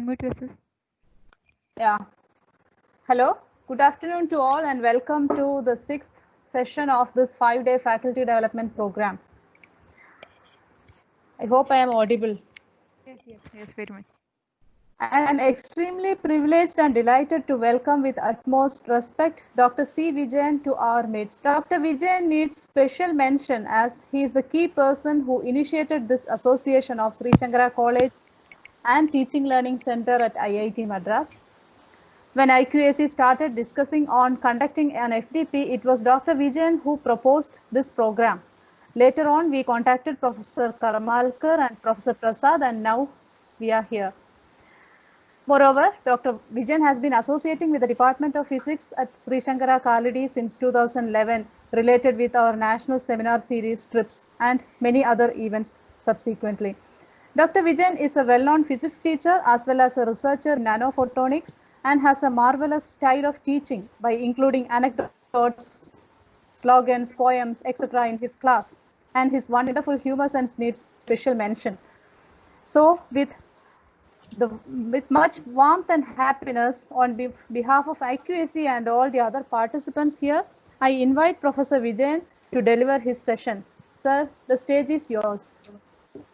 Unmute yourself. Yeah. Hello. Good afternoon to all and welcome to the 6th session of this 5-day faculty development program. I hope I am audible. Yes, very much. I am extremely privileged and delighted to welcome with utmost respect Dr. C. Vijayan to our midst. Dr. Vijayan needs special mention as he is the key person who initiated this association of Sri Shankara College and Teaching Learning Center at IIT Madras. When IQAC started discussing on conducting an FDP, it was Dr. Vijayan who proposed this program. Later on, we contacted Professor Karamalkar and Professor Prasad, and now we are here. Moreover, Dr. Vijayan has been associating with the Department of Physics at Sri Shankara Kaladi since 2011, related with our national seminar series trips and many other events subsequently. Dr. Vijayan is a well-known physics teacher as well as a researcher in nanophotonics and has a marvelous style of teaching by including anecdotes, slogans, poems, etc. in his class. And his wonderful humor sense needs special mention. So, with much warmth and happiness on behalf of IQAC and all the other participants here, I invite Professor Vijayan to deliver his session. Sir, the stage is yours.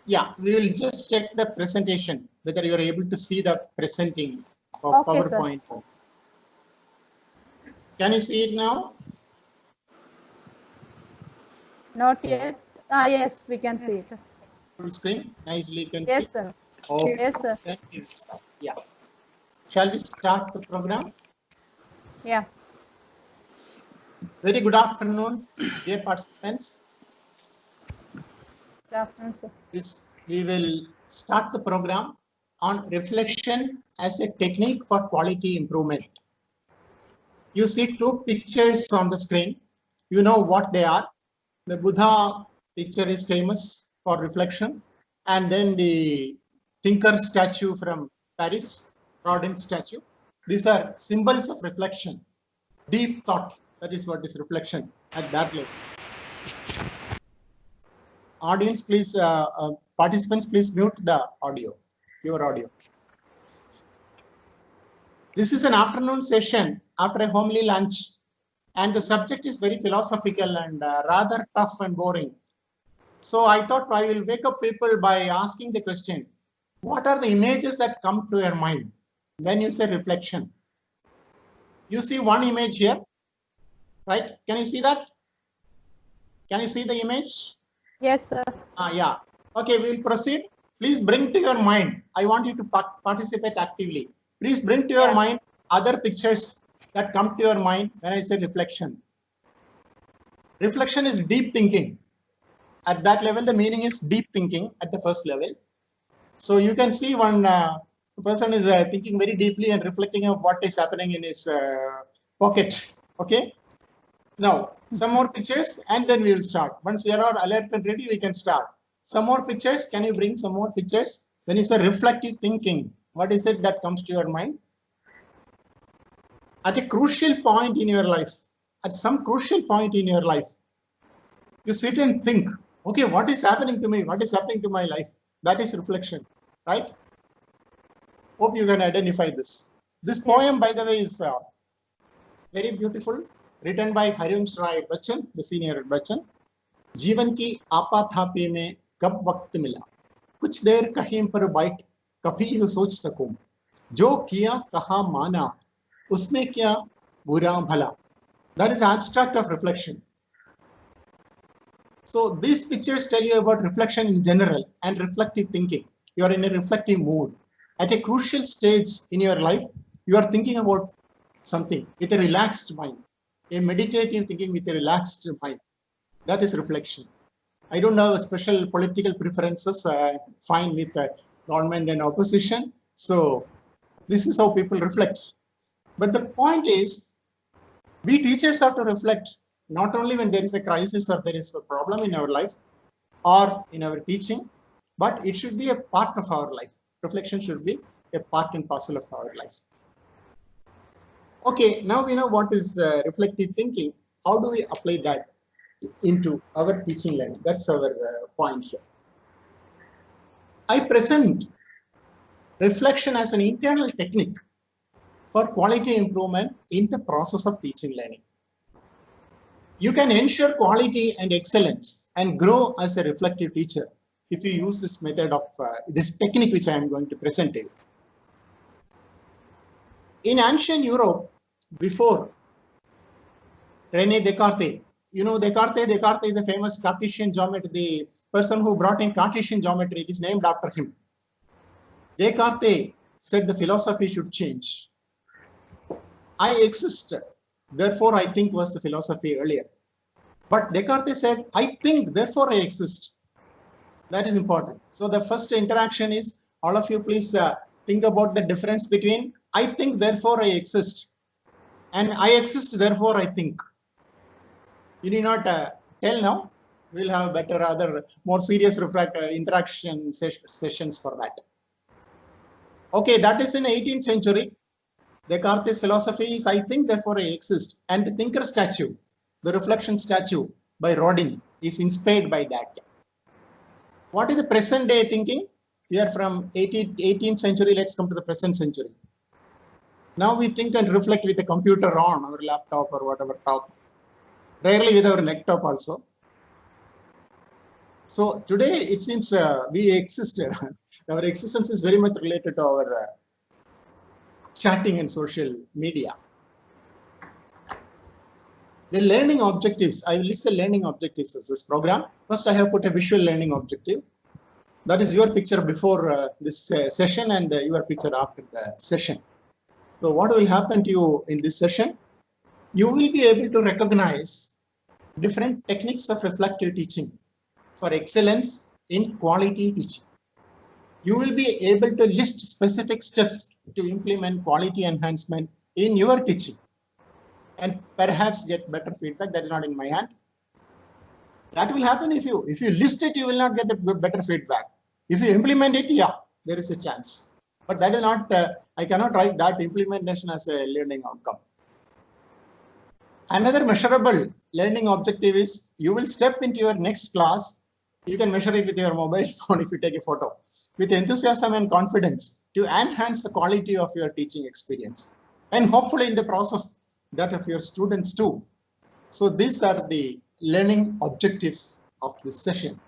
Yeah, we will just check the presentation, whether you are able to see the presenting of Okay, PowerPoint. sir. Can you see it now? Not yet. Yes, we can see it. Sir. Full screen, nicely you can Yes, see. sir. Okay. Yes, sir. Then we will start. Yeah. Shall we start the program? Yeah. Very good afternoon, dear participants. Good afternoon, sir. We will start the program on reflection as a technique for quality improvement. You see two pictures on the screen. You know what they are. The Buddha picture is famous for reflection, and then the thinker statue from Paris, Rodin statue. These are symbols of reflection, deep thought. That is what is reflection at that level. Audience, please, participants, please mute the audio, your audio. This is an afternoon session after a homely lunch, and the subject is very philosophical and rather tough and boring. So I thought I will wake up people by asking the question, what are the images that come to your mind when you say reflection? You see one image here, right? Can you see that? Can you see the image? Yes, sir. Yeah. Okay, we will proceed. Please bring to your mind. I want you to participate actively. Please bring to your mind other pictures that come to your mind when I say reflection. Reflection is deep thinking. At that level, the meaning is deep thinking at the first level. So you can see one person is thinking very deeply and reflecting on what is happening in his pocket. Okay. Now, some more pictures and then we will start. Once we are all alert and ready, we can start. Some more pictures. Can you bring some more pictures? When you say reflective thinking, what is it that comes to your mind? At a crucial point in your life, at some crucial point in your life, you sit and think, okay, what is happening to me? What is happening to my life? That is reflection, right? Hope you can identify this. This poem, by the way, is very beautiful, written by Harivansh Rai Bachchan, the senior Bachchan. जीवन की आपाधापी में कब वक्त मिला, कुछ देर कहीं पर बैठ कभी यूं सोच सकूं, जो किया कहा माना, उसमें क्या बुरा भला. That is abstract of reflection. So these pictures tell you about reflection in general and reflective thinking. You are in a reflective mood. At a crucial stage in your life, you are thinking about something with a relaxed mind, a meditative thinking with a relaxed mind. That is reflection. I don't have special political preferences. Fine with government and opposition. So this is how people reflect. But the point is, we teachers have to reflect not only when there is a crisis or there is a problem in our life or in our teaching, but it should be a part of our life. Reflection should be a part and parcel of our life. Okay, now we know what is reflective thinking. How do we apply that into our teaching learning? That's our point here. I present reflection as an internal technique for quality improvement in the process of teaching learning. You can ensure quality and excellence and grow as a reflective teacher if you use this method of this technique which I am going to present to you. In ancient Europe, before René Descartes, you know Descartes is the famous Cartesian geometry, the person who brought in Cartesian geometry, it is named after him. Descartes said the philosophy should change. I exist, therefore I think was the philosophy earlier. But Descartes said, I think, therefore I exist. That is important. So the first interaction is, all of you please think about the difference between I think, therefore I exist, and I exist, therefore I think. You need not tell now. We'll have better, other more serious interaction sessions for that. Okay, that is in 18th century. Descartes' philosophy is I think, therefore I exist. And the thinker statue, the reflection statue by Rodin, is inspired by that. What is the present day thinking? We are from 18th century, let's come to the present century. Now we think and reflect with a computer on our laptop or whatever top. Rarely with our laptop also. So today it seems we exist. Our existence is very much related to our chatting and social media. The learning objectives, I will list the learning objectives of this program. First, I have put a visual learning objective. That is your picture before this session and your picture after the session. So what will happen to you in this session? You will be able to recognize different techniques of reflective teaching for excellence in quality teaching. You will be able to list specific steps to implement quality enhancement in your teaching and perhaps get better feedback. That is not in my hand. That will happen if you list it, you will not get a better feedback. If you implement it, yeah, there is a chance. But that is not, I cannot write that implementation as a learning outcome. Another measurable learning objective is you will step into your next class. You can measure it with your mobile phone if you take a photo, with enthusiasm and confidence to enhance the quality of your teaching experience. And hopefully in the process, that of your students too. So these are the learning objectives of this session.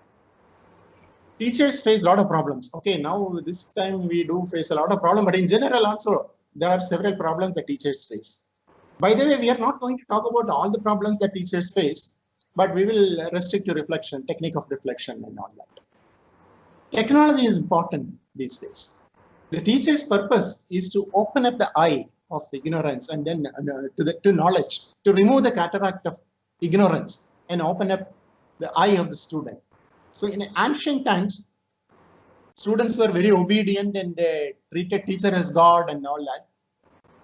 Teachers face a lot of problems. Okay, now this time we do face a lot of problems, but in general also, there are several problems that teachers face. By the way, we are not going to talk about all the problems that teachers face, but we will restrict to reflection, technique of reflection and all that. Technology is important these days. The teacher's purpose is to open up the eye of ignorance and then to knowledge, to remove the cataract of ignorance and open up the eye of the student. So in ancient times, students were very obedient and they treated teacher as God and all that.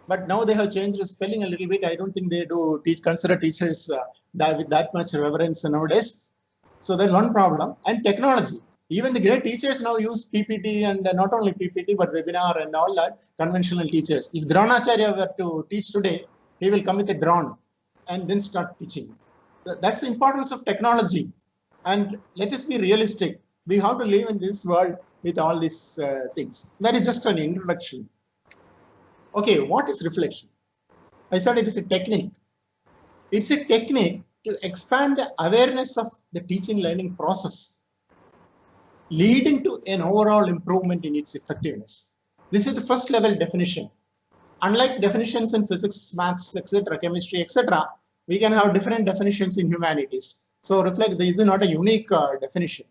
But now they have changed the spelling a little bit. I don't think they do consider teachers with that much reverence nowadays. So there's one problem. And technology. Even the great teachers now use PPT and not only PPT, but webinar and all that, conventional teachers. If Dronacharya were to teach today, he will come with a drone and then start teaching. That's the importance of technology. And let us be realistic. We have to live in this world with all these things. That is just an introduction. Okay, what is reflection? I said it is a technique. It's a technique to expand the awareness of the teaching learning process, leading to an overall improvement in its effectiveness. This is the first level definition. Unlike definitions in physics, maths, etc., chemistry, etc., we can have different definitions in humanities. So reflect, this is not a unique definition.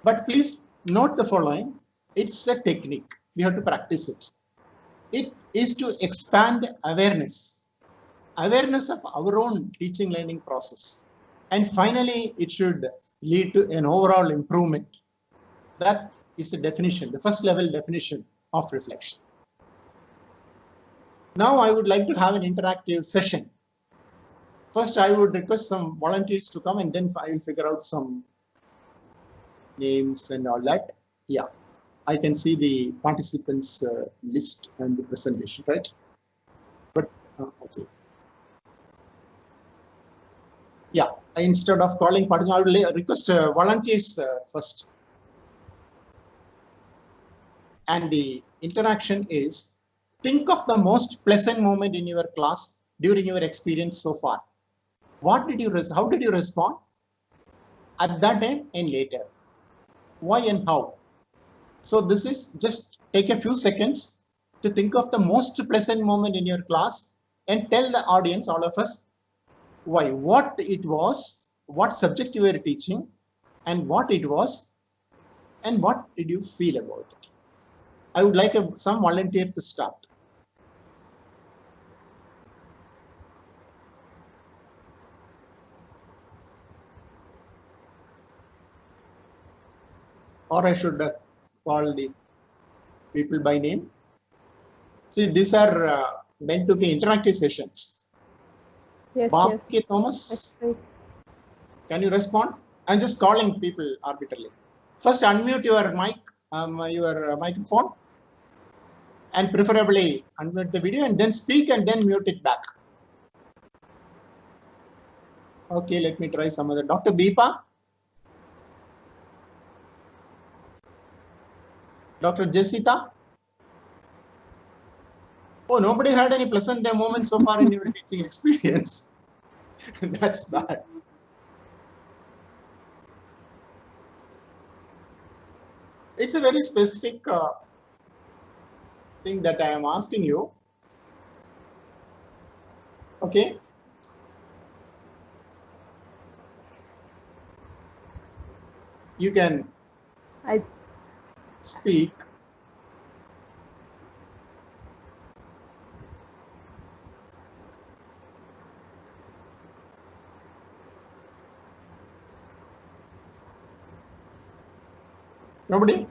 But please note the following. It's a technique. We have to practice it. It is to expand the awareness of our own teaching learning process. And finally, it should lead to an overall improvement. That is the definition, the first level definition of reflection. Now I would like to have an interactive session. First, I would request some volunteers to come and then I will figure out some names and all that. Yeah, I can see the participants list and the presentation, right? But, okay. Yeah, instead of calling participants, I would request volunteers first. And the interaction is think of the most pleasant moment in your class during your experience so far. What did you, how did you respond at that time and later? Why and how? So this is just take a few seconds to think of the most pleasant moment in your class and tell the audience, all of us, why, what it was, what subject you were teaching, and what it was, and what did you feel about it. I would like some volunteer to start. Or I should call the people by name. See, these are meant to be interactive sessions. Yes, Bob yes. K. Thomas, That's right. can you respond? I'm just calling people arbitrarily. First, unmute your mic, your microphone, and preferably unmute the video and then speak and then mute it back. Okay, let me try some other. Dr. Deepa? Dr. Jessica? Oh, nobody had any pleasant moments so far in your teaching experience. That's bad. It's a very specific thing that I am asking you. Okay. You can speak. Nobody?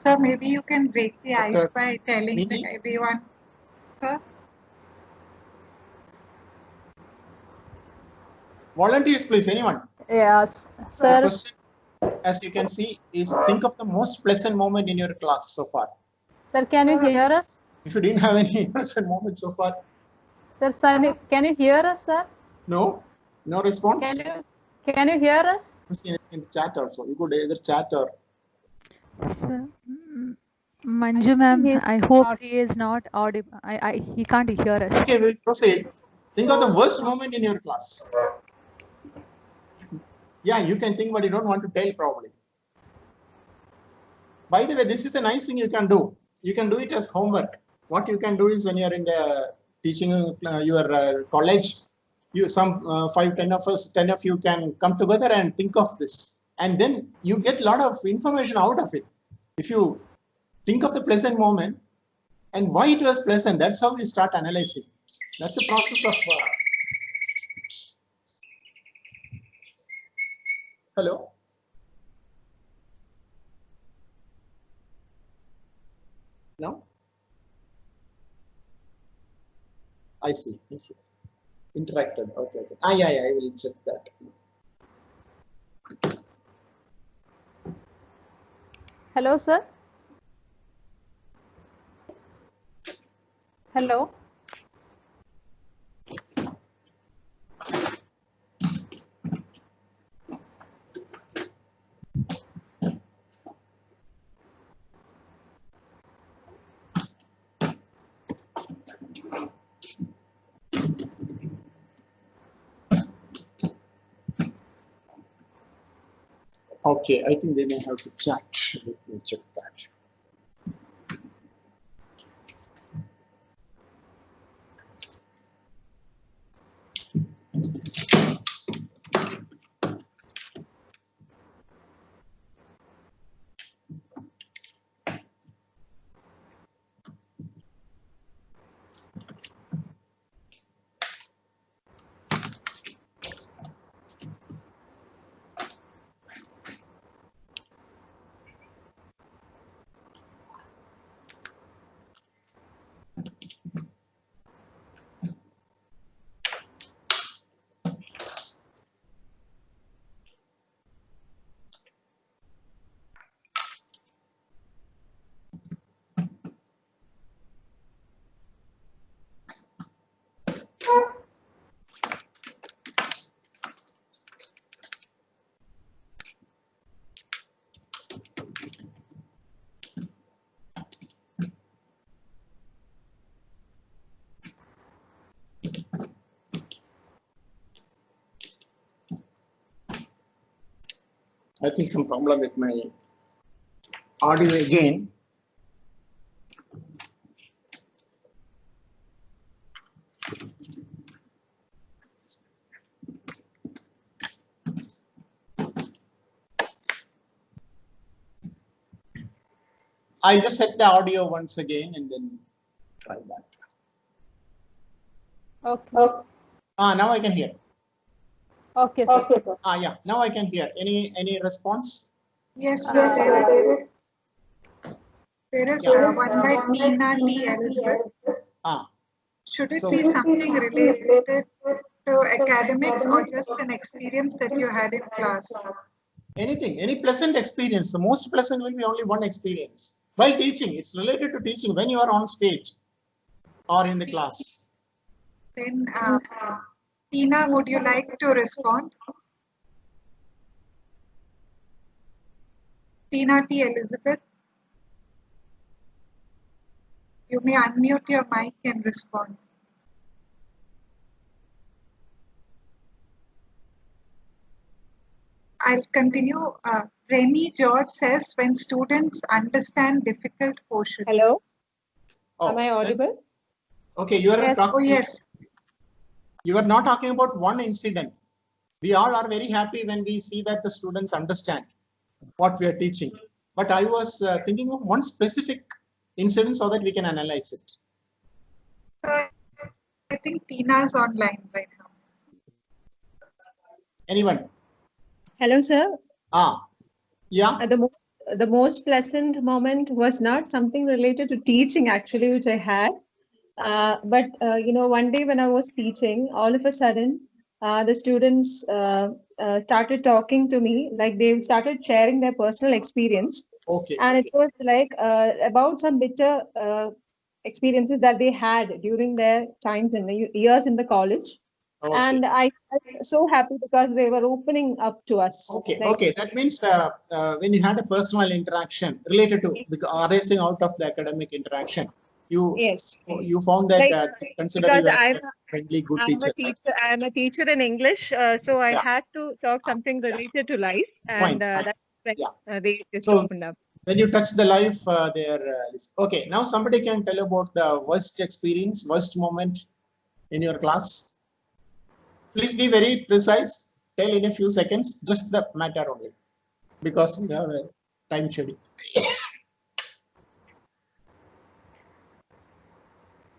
Sir, maybe you can break the ice Dr. by telling Mini? everyone. Sir? Volunteers, please, anyone. Yes, The sir. question, as you can see, is think of the most pleasant moment in your class so far. Sir, can you hear us? If you didn't have any pleasant moments so far, Sir, can you hear us, sir? no response. Can you hear us? In the chat also, you could either chat or. Sir, Manju ma'am, He's I hope not. he is not audible. He can't hear us. Okay, we'll proceed. Think of the worst moment in your class. Yeah, you can think, but you don't want to tell probably. By the way, this is the nice thing you can do. You can do it as homework. What you can do is when you're in the teaching your college, you some 5-10 of us, 10 of you can come together and think of this, and then you get a lot of information out of it. If you think of the pleasant moment and why it was pleasant, that's how you start analyzing. That's the process of. Hello. No. I see. Interacted. Okay. Yeah, I will check that. Hello, sir. Hello. Okay, I think they may have to chat. Let me check that. I think some problem with my audio again. I'll just set the audio once again and then try that. Okay. Now I can hear. Okay, sir. Yeah, now I can hear. Any response? Yes, sir, there is Yeah. one by Tina T. Elizabeth. Should it So- be something related to academics or just an experience that you had in class? Anything, any pleasant experience. The most pleasant will be only one experience. While teaching, it's related to teaching when you are on stage or in the class. Then, Tina, would you like to respond? Tina T. Elizabeth, you may unmute your mic and respond. I'll continue. Rennie George says when students understand difficult portions. Hello, Oh, am I audible? Okay, you are Yes. Oh, talking. yes. You are not talking about one incident. We all are very happy when we see that the students understand what we are teaching. But I was thinking of one specific incident so that we can analyze it. I think Tina's online right now. Anyone? Hello, sir. Yeah. The most pleasant moment was not something related to teaching, actually, which I had. But one day when I was teaching, all of a sudden, the students started talking to me, like they started sharing their personal experience. Okay. And it was like about some bitter experiences that they had during their times in the years in the college. Okay. And I was so happy because they were opening up to us. Okay. Like, Okay. That means when you had a personal interaction related to arising out of the academic interaction, Yes. you found that Like, they consider you because as a friendly, good teacher. I'm a teacher in English, so I Yeah. had to talk something related to life, Fine, and fine. that's when Yeah. they just So- opened up. When you touch the life, okay. Now somebody can tell about the worst experience, worst moment in your class. Please be very precise. Tell in a few seconds, just the matter only, because we have a time schedule.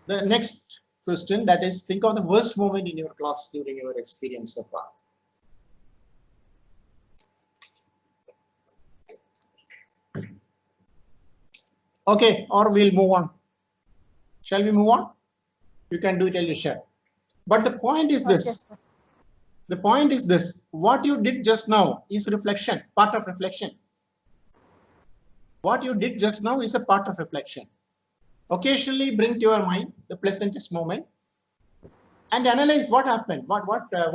The next question, that is, think of the worst moment in your class during your experience so far. Okay, or we'll move on. Shall we move on? You can do it, Alicia. But the point is this. Okay. The point is this. What you did just now is reflection, part of reflection. What you did just now is a part of reflection. Occasionally bring to your mind the pleasantest moment and analyze what happened, why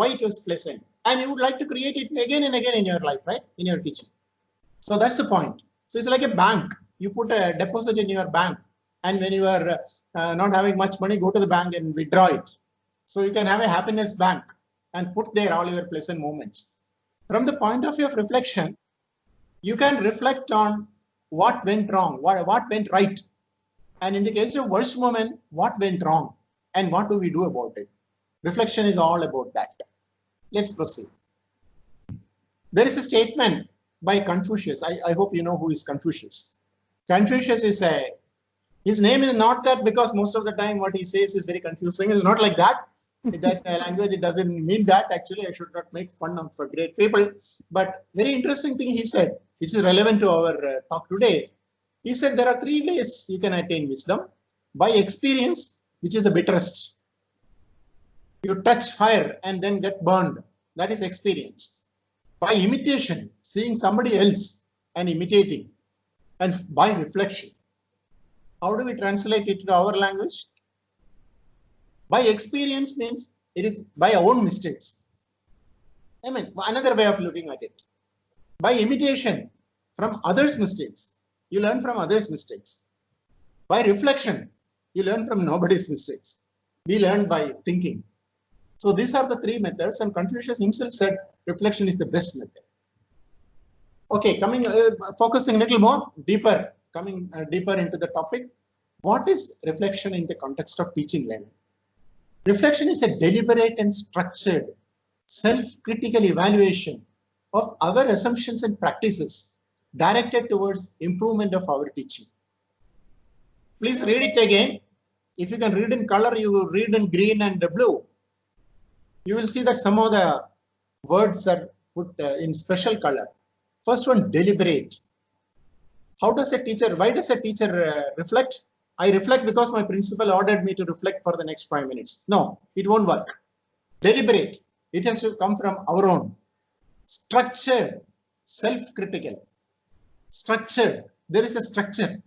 it was pleasant. And you would like to create it again and again in your life, right? In your teaching. So that's the point. So it's like a bank. You put a deposit in your bank, and when you are not having much money, go to the bank and withdraw it. So you can have a happiness bank and put there all your pleasant moments. From the point of view of reflection, you can reflect on what went wrong, what went right. And in the case of worst moment, what went wrong and what do we do about it? Reflection is all about that. Let's proceed. There is a statement by Confucius. I hope you know who is Confucius. Confucius is his name is not that because most of the time what he says is very confusing. It's not like that. In that language, it doesn't mean that. Actually, I should not make fun of great people. But very interesting thing he said, which is relevant to our talk today. He said there are three ways you can attain wisdom. By experience, which is the bitterest. You touch fire and then get burned. That is experience. By imitation, seeing somebody else and imitating. And by reflection. How do we translate it to our language? By experience means it is by our own mistakes. I mean, another way of looking at it. By imitation from others' mistakes, you learn from others' mistakes. By reflection, you learn from nobody's mistakes. We learn by thinking. So these are the three methods, and Confucius himself said reflection is the best method. Okay, focusing a little more deeper, coming deeper into the topic. What is reflection in the context of teaching learning? Reflection is a deliberate and structured self-critical evaluation of our assumptions and practices directed towards improvement of our teaching. Please read it again. If you can read in color, you will read in green and blue. You will see that some of the words are put in special color. First one, deliberate. How does a teacher, why does a teacher reflect? I reflect because my principal ordered me to reflect for the next 5 minutes. No, it won't work. Deliberate. It has to come from our own. Structured, self-critical. Structured. There is a structure.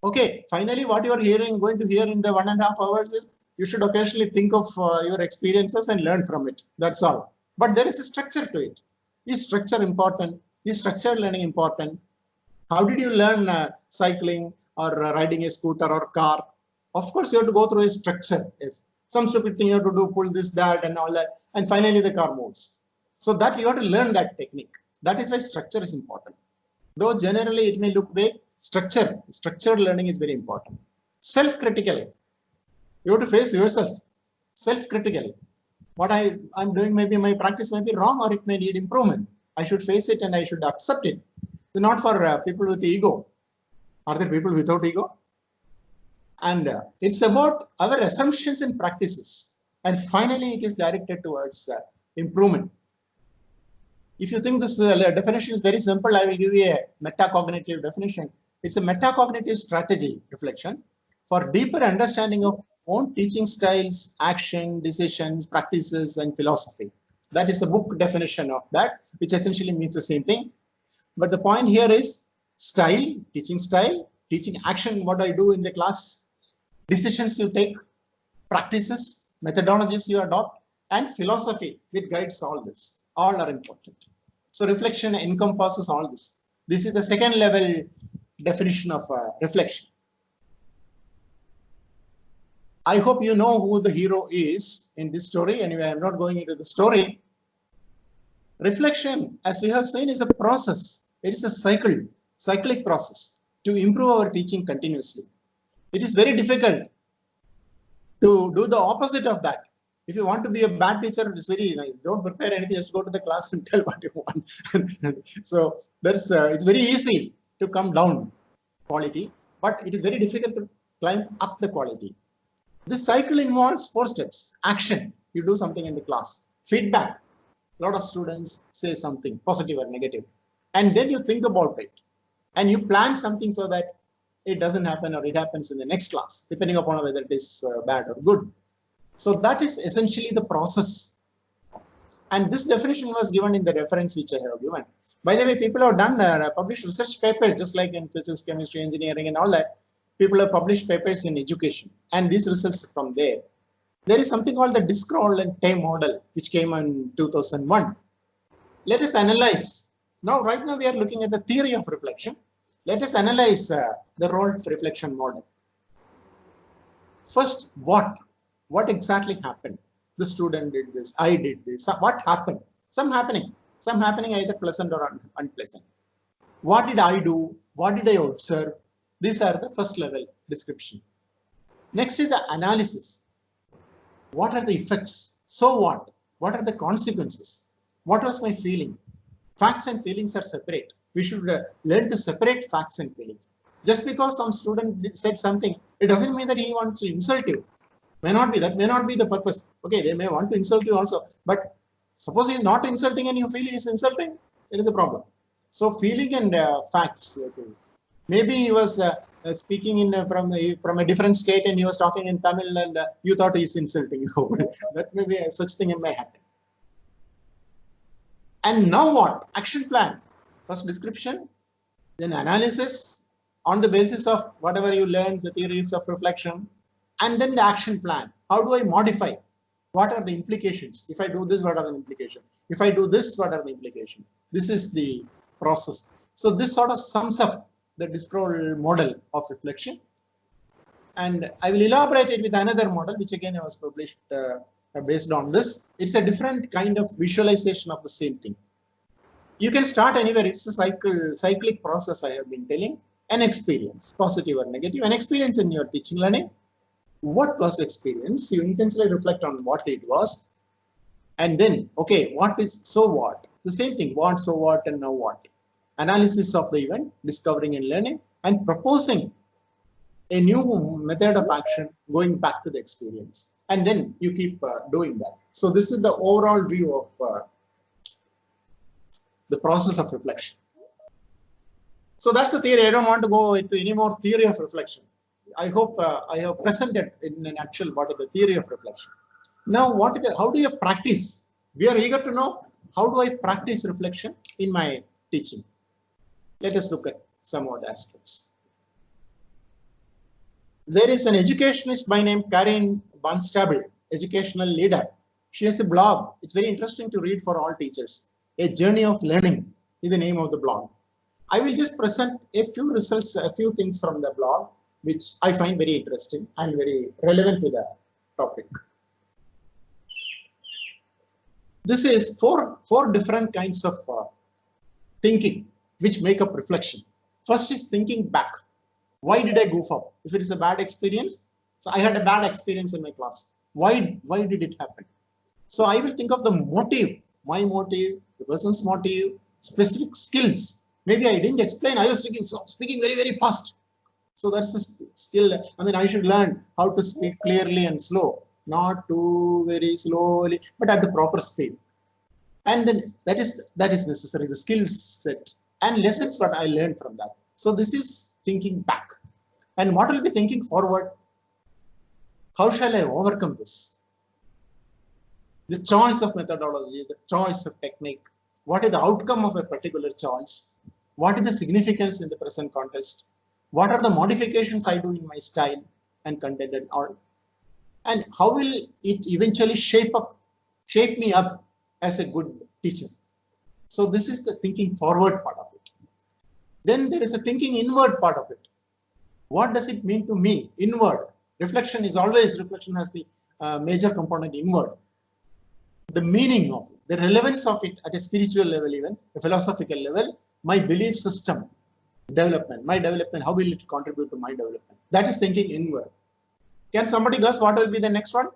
Okay, finally, what you are going to hear in the 1.5 hours is you should occasionally think of your experiences and learn from it. That's all. But there is a structure to it. Is structure important? Is structured learning important? How did you learn cycling or riding a scooter or car? Of course, you have to go through a structure. Yes. Some stupid thing you have to do, pull this, that, and all that. And finally, the car moves. So that you have to learn that technique. That is why structure is important. Though generally it may look vague, structured learning is very important. Self-critical. You have to face yourself. Self-critical. What I'm doing, maybe my practice may be wrong or it may need improvement. I should face it and I should accept it. So not for people with ego. Are there people without ego? And it's about our assumptions and practices. And finally, it is directed towards improvement. If you think this definition is very simple, I will give you a metacognitive definition. It's a metacognitive strategy reflection for deeper understanding of own teaching styles, action, decisions, practices, and philosophy. That is the book definition of that, which essentially means the same thing. But the point here is style, teaching action, what I do in the class, decisions you take, practices, methodologies you adopt, and philosophy which guides all this. All are important. So reflection encompasses all this. This is the second level definition of reflection. I hope you know who the hero is in this story. Anyway, I'm not going into the story. Reflection, as we have seen, is a process. It is a cyclic process to improve our teaching continuously. It is very difficult to do the opposite of that. If you want to be a bad teacher, it's very, don't prepare anything, just go to the class and tell what you want. So it's very easy to come down quality, but it is very difficult to climb up the quality. This cycle involves 4 steps. Action, you do something in the class. Feedback, a lot of students say something positive or negative. And then you think about it and you plan something so that it doesn't happen or it happens in the next class, depending upon whether it is bad or good. So that is essentially the process. And this definition was given in the reference which I have given. By the way, people have done published research papers, just like in physics, chemistry, engineering, and all that. People have published papers in education, and these results from there. There is something called the Discroll and Tay model, which came in 2001. Let us analyze. Now, right now, we are looking at the theory of reflection. Let us analyze the Rolf reflection model. First, what exactly happened? The student did this, I did this. What happened? Some happening either pleasant or unpleasant. What did I do? What did I observe? These are the first level description. Next is the analysis. What are the effects? So what? What are the consequences? What was my feeling? Facts and feelings are separate. We should learn to separate facts and feelings. Just because some student said something, it doesn't mean that he wants to insult you. May not be. That may not be the purpose. Okay, they may want to insult you also. But suppose he is not insulting and you feel he is insulting, there is a problem. So feeling and facts. Maybe he was speaking from a different state and he was talking in Tamil and you thought he is insulting you. That may be such thing may happen. And now what? Action plan. First description, then analysis on the basis of whatever you learned, the theories of reflection, and then the action plan. How do I modify? What are the implications? If I do this, what are the implications? If I do this, what are the implications? This is the process. So this sort of sums up the Discroll model of reflection. And I will elaborate it with another model, which again was published based on this. It's a different kind of visualization of the same thing. You can start anywhere. It's a cyclic process I have been telling. An experience, positive or negative, an experience in your teaching learning. What was the experience? You intensely reflect on what it was. And then, okay, what is, so what? The same thing, what, so what, and now what? Analysis of the event, discovering and learning, and proposing a new method of action going back to the experience. And then you keep doing that. So this is the overall view of the process of reflection. So that's the theory. I don't want to go into any more theory of reflection. I hope I have presented in a nutshell what is the theory of reflection. Now, how do you practice? We are eager to know, how do I practice reflection in my teaching? Let us look at some of the aspects. There is an educationist by name Karin Barnstabel, educational leader. She has a blog. It's very interesting to read for all teachers. A Journey of Learning is the name of the blog. I will just present a few results, a few things from the blog, which I find very interesting and very relevant to the topic. This is four different kinds of thinking which make up reflection. First is thinking back. Why did I goof up? If it is a bad experience, so I had a bad experience in my class. Why did it happen? So I will think of the motive, my motive, the person's motive, specific skills. Maybe I didn't explain. I was speaking very, very fast. So that's the skill. I mean, I should learn how to speak clearly and slow, not too very slowly, but at the proper speed. And then that is necessary, the skill set and lessons what I learned from that. So this is thinking back. And what will be thinking forward? How shall I overcome this? The choice of methodology, the choice of technique. What is the outcome of a particular choice? What is the significance in the present context? What are the modifications I do in my style and content and all? And how will it eventually shape me up as a good teacher? So this is the thinking forward part of it. Then there is a thinking inward part of it. What does it mean to me? Inward. Reflection has the major component inward. The meaning of it, the relevance of it at a spiritual level, even a philosophical level, my belief system development, my development, how will it contribute to my development? That is thinking inward. Can somebody guess what will be the next one?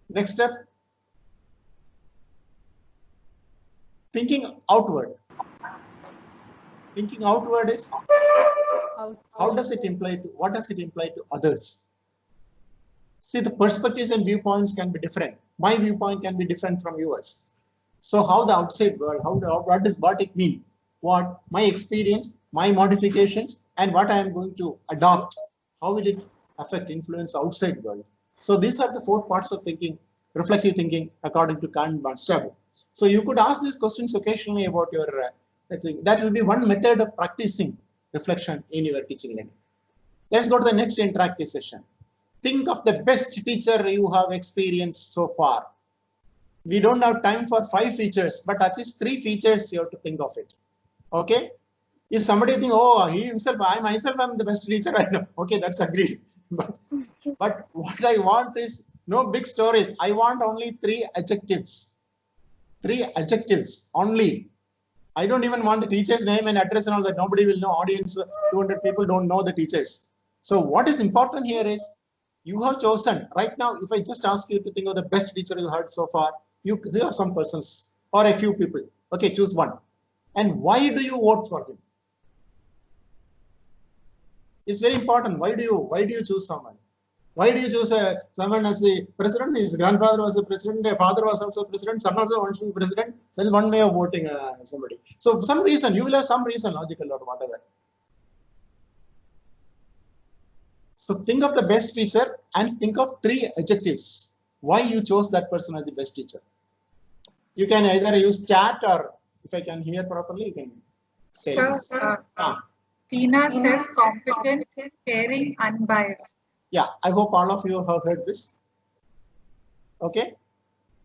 Next step? Thinking outward. Thinking outward is how does it imply to, what does it imply to others? See, the perspectives and viewpoints can be different. My viewpoint can be different from yours. So how the outside world, what it mean? What my experience, my modifications, and what I am going to adopt, how will it affect, influence outside world? So these are the four parts of thinking, reflective thinking, according to Karin Barnstabel. So you could ask these questions occasionally about your, I think that will be one method of practicing reflection in your teaching learning. Let's go to the next interactive session. Think of the best teacher you have experienced so far. We don't have time for 5 features, but at least 3 features you have to think of it. Okay? If somebody think, oh, I myself am the best teacher I know. Okay, that's agreed. But what I want is no big stories. I want only 3 adjectives. 3 adjectives only. I don't even want the teacher's name and address and all that. Nobody will know. Audience, 200 people don't know the teachers. So what is important here is you have chosen. Right now, if I just ask you to think of the best teacher you heard so far, you have some persons or a few people. Okay, choose one. And why do you vote for him? It's very important. Why do you choose someone? Why do you choose someone as the president? His grandfather was a president, their father was also a president, son also wants to be president. That is one way of voting somebody. So for some reason, you will have some reason, logical or whatever. So think of the best teacher and think of 3 adjectives. Why you chose that person as the best teacher? You can either use chat or if I can hear properly, you can say. Tina says competent, caring, unbiased. Yeah, I hope all of you have heard this. Okay,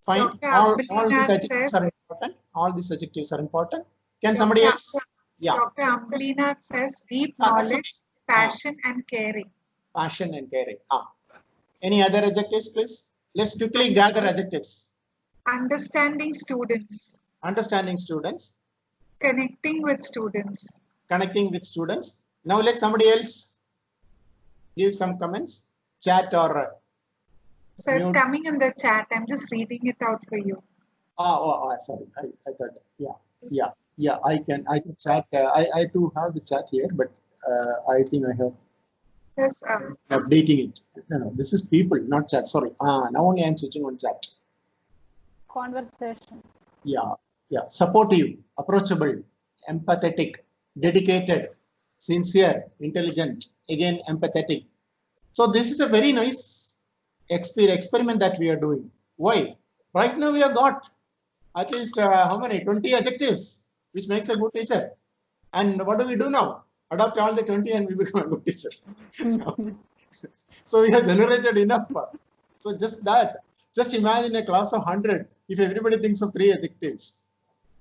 fine. All these adjectives are important. All these adjectives are important. Can somebody else? Yeah. Dr. Ambelina says deep knowledge, passion, and caring. Passion and caring. Any other adjectives, please? Let's quickly gather adjectives. Understanding students. understanding students, Connecting with students. connecting with students. Now let somebody else give some comments, chat or So it's mute. coming in the chat. I'm just reading it out for you. Sorry, I thought, yeah, I can chat. I too have the chat here, but I think I have Yes, updating it. No, this is people, not chat. Sorry. Now only I'm switching on chat. Conversation. Yeah. Supportive, approachable, empathetic, dedicated, sincere, intelligent, again empathetic. So this is a very nice experiment that we are doing. Why? Right now we have got at least how many? 20 adjectives, which makes a good teacher. And what do we do now? Adopt all the 20 and we become a good teacher. So we have generated enough. So just imagine a class of 100. If everybody thinks of 3 adjectives,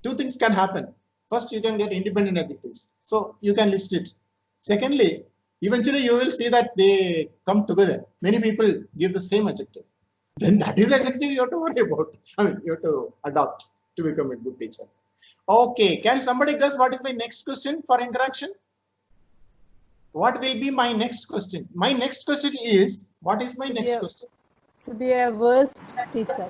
2 things can happen. First, you can get independent adjectives. So you can list it. Secondly, eventually you will see that they come together. Many people give the same adjective. Then that is the adjective you have to worry about. I mean, you have to adopt to become a good teacher. Okay, can somebody guess what is my next question for interaction? What will be my next question? My next question is, what is my next question? To be a worst teacher.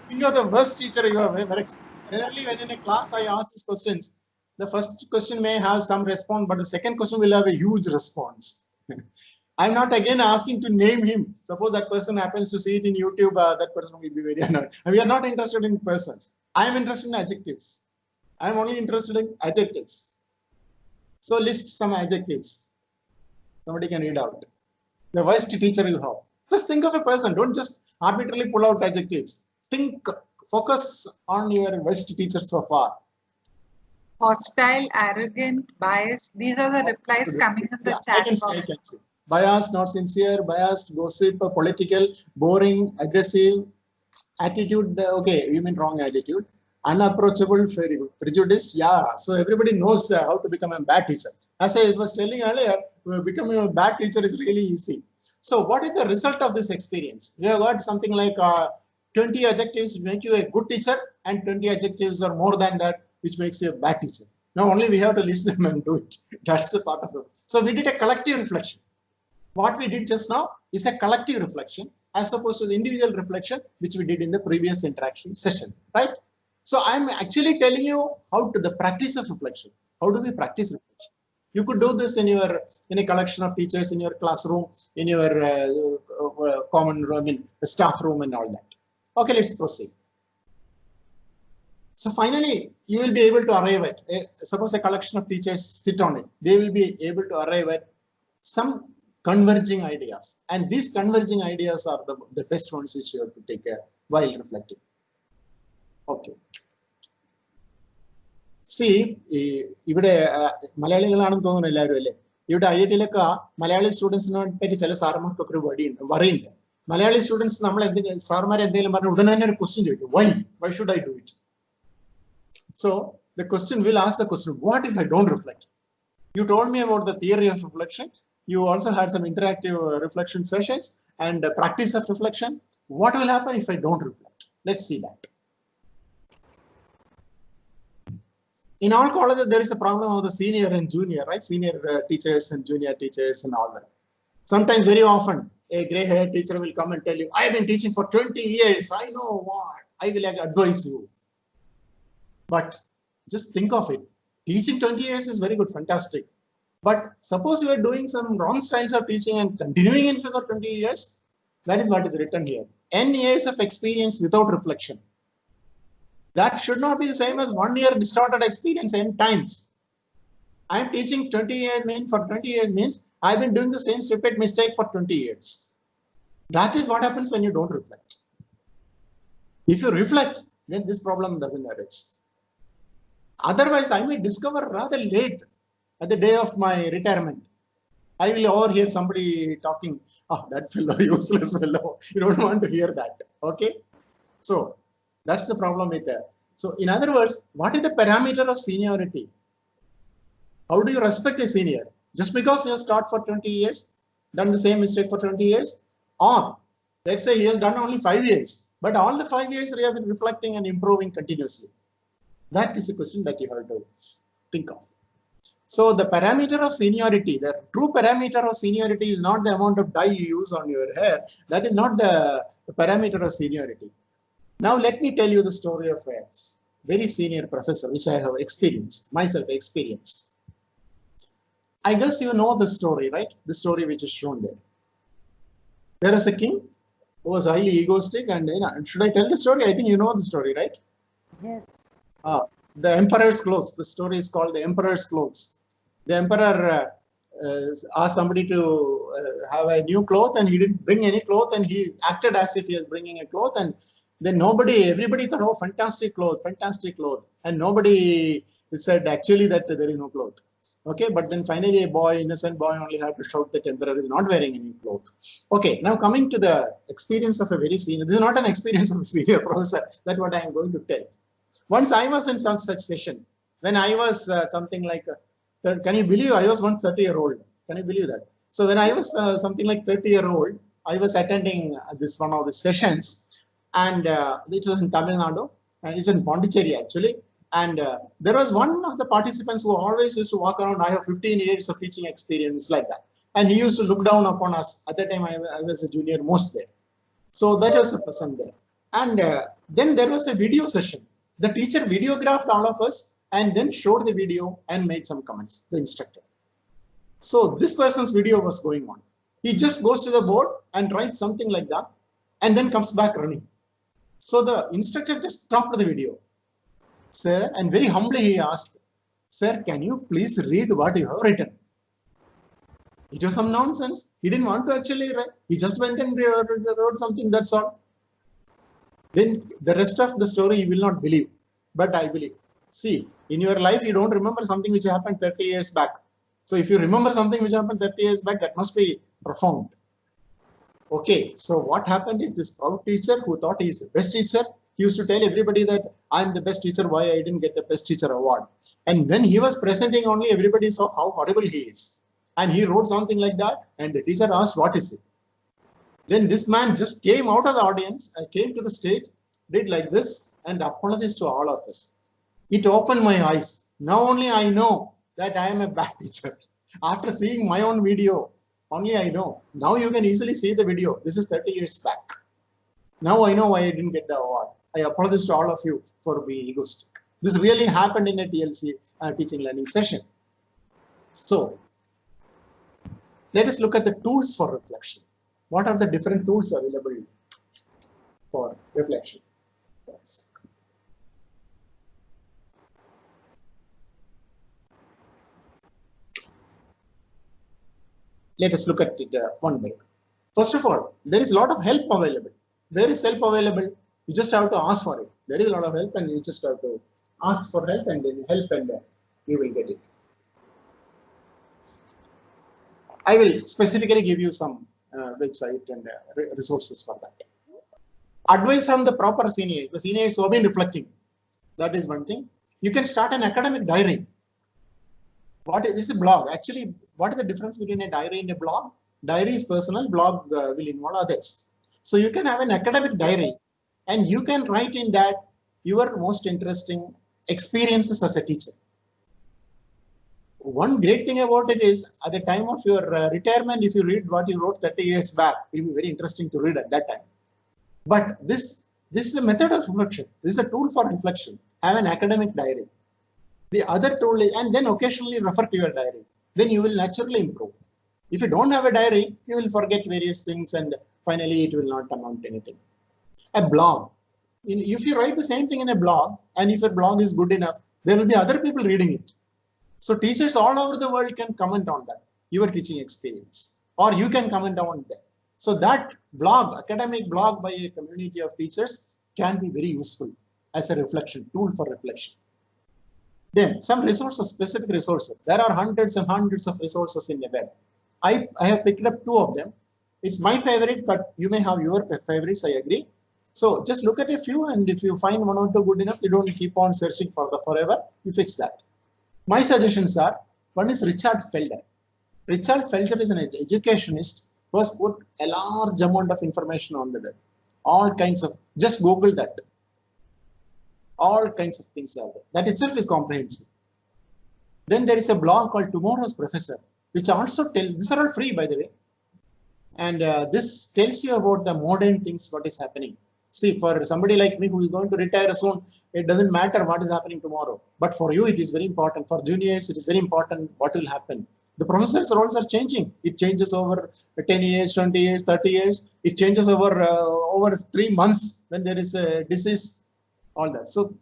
Think of the worst teacher you have ever experienced. Generally, when in a class I ask these questions, the first question may have some response, but the second question will have a huge response. I'm not again asking to name him. Suppose that person happens to see it in YouTube, that person will be very annoyed. And we are not interested in persons. I am interested in adjectives. I am only interested in adjectives. So list some adjectives. Somebody can read out. The worst teacher you have. Just think of a person. Don't just arbitrarily pull out adjectives. Focus on your worst teacher so far. hostile, arrogant, biased. These are the replies coming in the chat I can box. say. Biased, not sincere, biased, gossip, political, boring, aggressive, attitude. Okay, you mean wrong attitude. Unapproachable, prejudice. Yeah, so everybody knows how to become a bad teacher. As I was telling earlier, becoming a bad teacher is really easy. So what is the result of this experience? We have got something like 20 adjectives make you a good teacher, and 20 adjectives or more than that, which makes you a bad teacher. Now only we have to list them and do it. That's the part of it. So we did a collective reflection. What we did just now is a collective reflection as opposed to the individual reflection, which we did in the previous interaction session, right? So I'm actually telling you how to the practice of reflection. How do we practice reflection? You could do this in a collection of teachers, in your classroom, in your common room, in the staff room and all that. Okay, let's proceed. So finally, you will be able to arrive at, suppose a collection of teachers sit on it. They will be able to arrive at some converging ideas. And these converging ideas are the best ones which you have to take care while reflecting. Okay. See, ഇവിടെ മലയാളികളാണെന്ന് തോന്നുന്നു എല്ലാവരും അല്ലേ? ഇവിടെ IIT-ലൊക്കെ മലയാളി സ്റ്റുഡൻസിനെ പറ്റി ചില സാറന്മാർക്കൊക്കെ ഒരു വറിയുണ്ട്. Malayali students നമ്മൾ സാർമാരെ എന്തെങ്കിലും പറഞ്ഞ ഉടനെ തന്നെ ഒരു ക്വസ്റ്റ്യൻ ചോദിക്കും. Why should I do it? So the question will ask the question, what if I don't reflect? You told me about the theory of reflection. You also had some interactive reflection sessions and practice of reflection. What will happen if I don't reflect? Let's see that. In all colleges, there is a problem of the senior and junior, right? Senior teachers and junior teachers and all that. Sometimes, very often, a gray-haired teacher will come and tell you, I have been teaching for 20 years. I know what. I will advise you. But just think of it. Teaching 20 years is very good, fantastic. But suppose you are doing some wrong styles of teaching and continuing it for 20 years, that is what is written here. N years of experience without reflection. That should not be the same as 1 year distorted experience N times. I am teaching 20 years for 20 years means I've been doing the same stupid mistake for 20 years. That is what happens when you don't reflect. If you reflect, then this problem doesn't arise. Otherwise, I may discover rather late at the day of my retirement. I will overhear somebody talking, oh, that fellow, useless fellow. You don't want to hear that. Okay? So that's the problem with that. So in other words, what is the parameter of seniority? How do you respect a senior? Just because you have taught for 20 years, done the same mistake for 20 years? Or Let's say he has done only 5 years, but all the 5 years we have been reflecting and improving continuously. That is the question that you have to think of. So the parameter of seniority, the true parameter of seniority is not the amount of dye you use on your hair. That is not the parameter of seniority. Now let me tell you the story of a very senior professor, which I have experienced, myself experienced. I guess you know the story, right? The story which is shown there. There is a king who was highly egoistic, and should I tell the story? I think you know the story, right? Yes. The Emperor's Clothes. The story is called The Emperor's Clothes. The emperor asked somebody to have a new cloth, and he didn't bring any cloth, and he acted as if he was bringing a cloth, and then everybody thought, oh, fantastic cloth, and nobody said actually that there is no cloth. Okay, but then finally a innocent boy only had to shout that emperor is not wearing any cloth. Okay, now coming to the experience of a very senior, this is not an experience of a senior professor, that's what I am going to tell. Once I was in some such session, when I was something like, can you believe I was once 30-year-old? Can you believe that? So when I was something like 30-year-old, I was attending one of the sessions, and it was in Tamil Nadu, and it's in Pondicherry actually. And there was one of the participants who always used to walk around. I have 15 years of teaching experience, like that. And he used to look down upon us. At that time, I was a junior most there. So that was the person there. And then there was a video session. The teacher videographed all of us and then showed the video and made some comments, the instructor. So this person's video was going on. He just goes to the board and writes something like that and then comes back running. So the instructor just stopped the video. Sir, and very humbly he asked, sir, can you please read what you have written? It was some nonsense. He didn't want to actually write. He just went and wrote something, that's all. Then the rest of the story you will not believe, but I believe. See, in your life, you don't remember something which happened 30 years back. So if you remember something which happened 30 years back, that must be profound. Okay, so what happened is this proud teacher who thought he is the best teacher, he used to tell everybody that I'm the best teacher, why I didn't get the best teacher award. And when he was presenting only, everybody saw how horrible he is. And he wrote something like that, and the teacher asked, what is it? Then this man just came out of the audience, came to the stage, did like this, and apologized to all of us. It opened my eyes. Now only I know that I am a bad teacher. After seeing my own video, only I know. Now you can easily see the video. This is 30 years back. Now I know why I didn't get the award. I apologize to all of you for being egoistic. This really happened in a TLC teaching learning session. So let us look at the tools for reflection. What are the different tools available for reflection? Yes. Let us look at it one by one. First of all, there is a lot of help available. Where is help available? You just have to ask for it. There is a lot of help, and you just have to ask for help, and then help, and you will get it. I will specifically give you some website and resources for that. Advice from the proper seniors, the seniors who have been reflecting. That is one thing. You can start an academic diary. This is a blog. Actually, what is the difference between a diary and a blog? Diary is personal, blog will involve others. So you can have an academic diary, and you can write in that your most interesting experiences as a teacher. One great thing about it is, at the time of your retirement, if you read what you wrote 30 years back, it will be very interesting to read at that time. But this is a method of reflection. This is a tool for reflection. Have an academic diary. The other tool is, and then occasionally refer to your diary. Then you will naturally improve. If you don't have a diary, you will forget various things, and finally it will not amount to anything. A blog. If you write the same thing in a blog, and if your blog is good enough, there will be other people reading it. So teachers all over the world can comment on that, your teaching experience, or you can comment on that. So that blog, academic blog by a community of teachers, can be very useful as a reflection, tool for reflection. Then some resources, specific resources. There are hundreds and hundreds of resources in the web. I have picked up 2 of them. It's my favorite, but you may have your favorites, I agree. So just look at a few, and if you find 1 or 2 good enough, you don't keep on searching for the forever, you fix that. My suggestions are, one is Richard Felder. Richard Felder is an educationist First, put a large amount of information on the web. All kinds of, just Google that. All kinds of things are there. That itself is comprehensive. Then there is a blog called Tomorrow's Professor, which also tells, these are all free by the way. And this tells you about the modern things, what is happening. See, for somebody like me who is going to retire soon, it doesn't matter what is happening tomorrow. But for you, it is very important. For juniors, it is very important what will happen. The professors' roles are changing. It changes over 10 years, 20 years, 30 years. It changes over 3 months when there is a disease, all that. So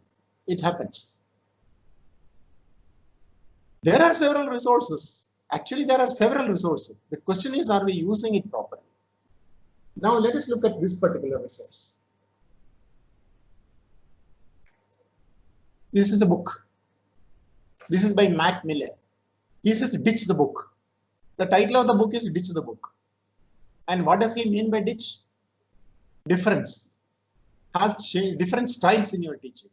it happens. There are several resources. Actually, there are several resources. The question is, are we using it properly? Now, let us look at this particular resource. This is the book. This is by Matt Miller. He says, ditch the book. The title of the book is Ditch the Book. And what does he mean by ditch? Difference. Have different styles in your teaching.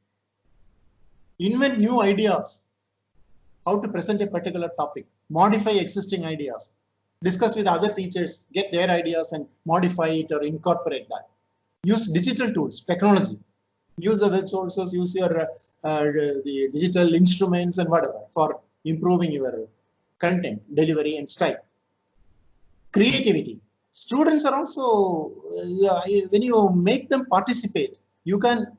Invent new ideas. How to present a particular topic. Modify existing ideas. Discuss with other teachers. Get their ideas and modify it or incorporate that. Use digital tools, technology. Use the web sources, use your the digital instruments and whatever for improving your content, delivery and style. Creativity. Students are also, when you make them participate, you can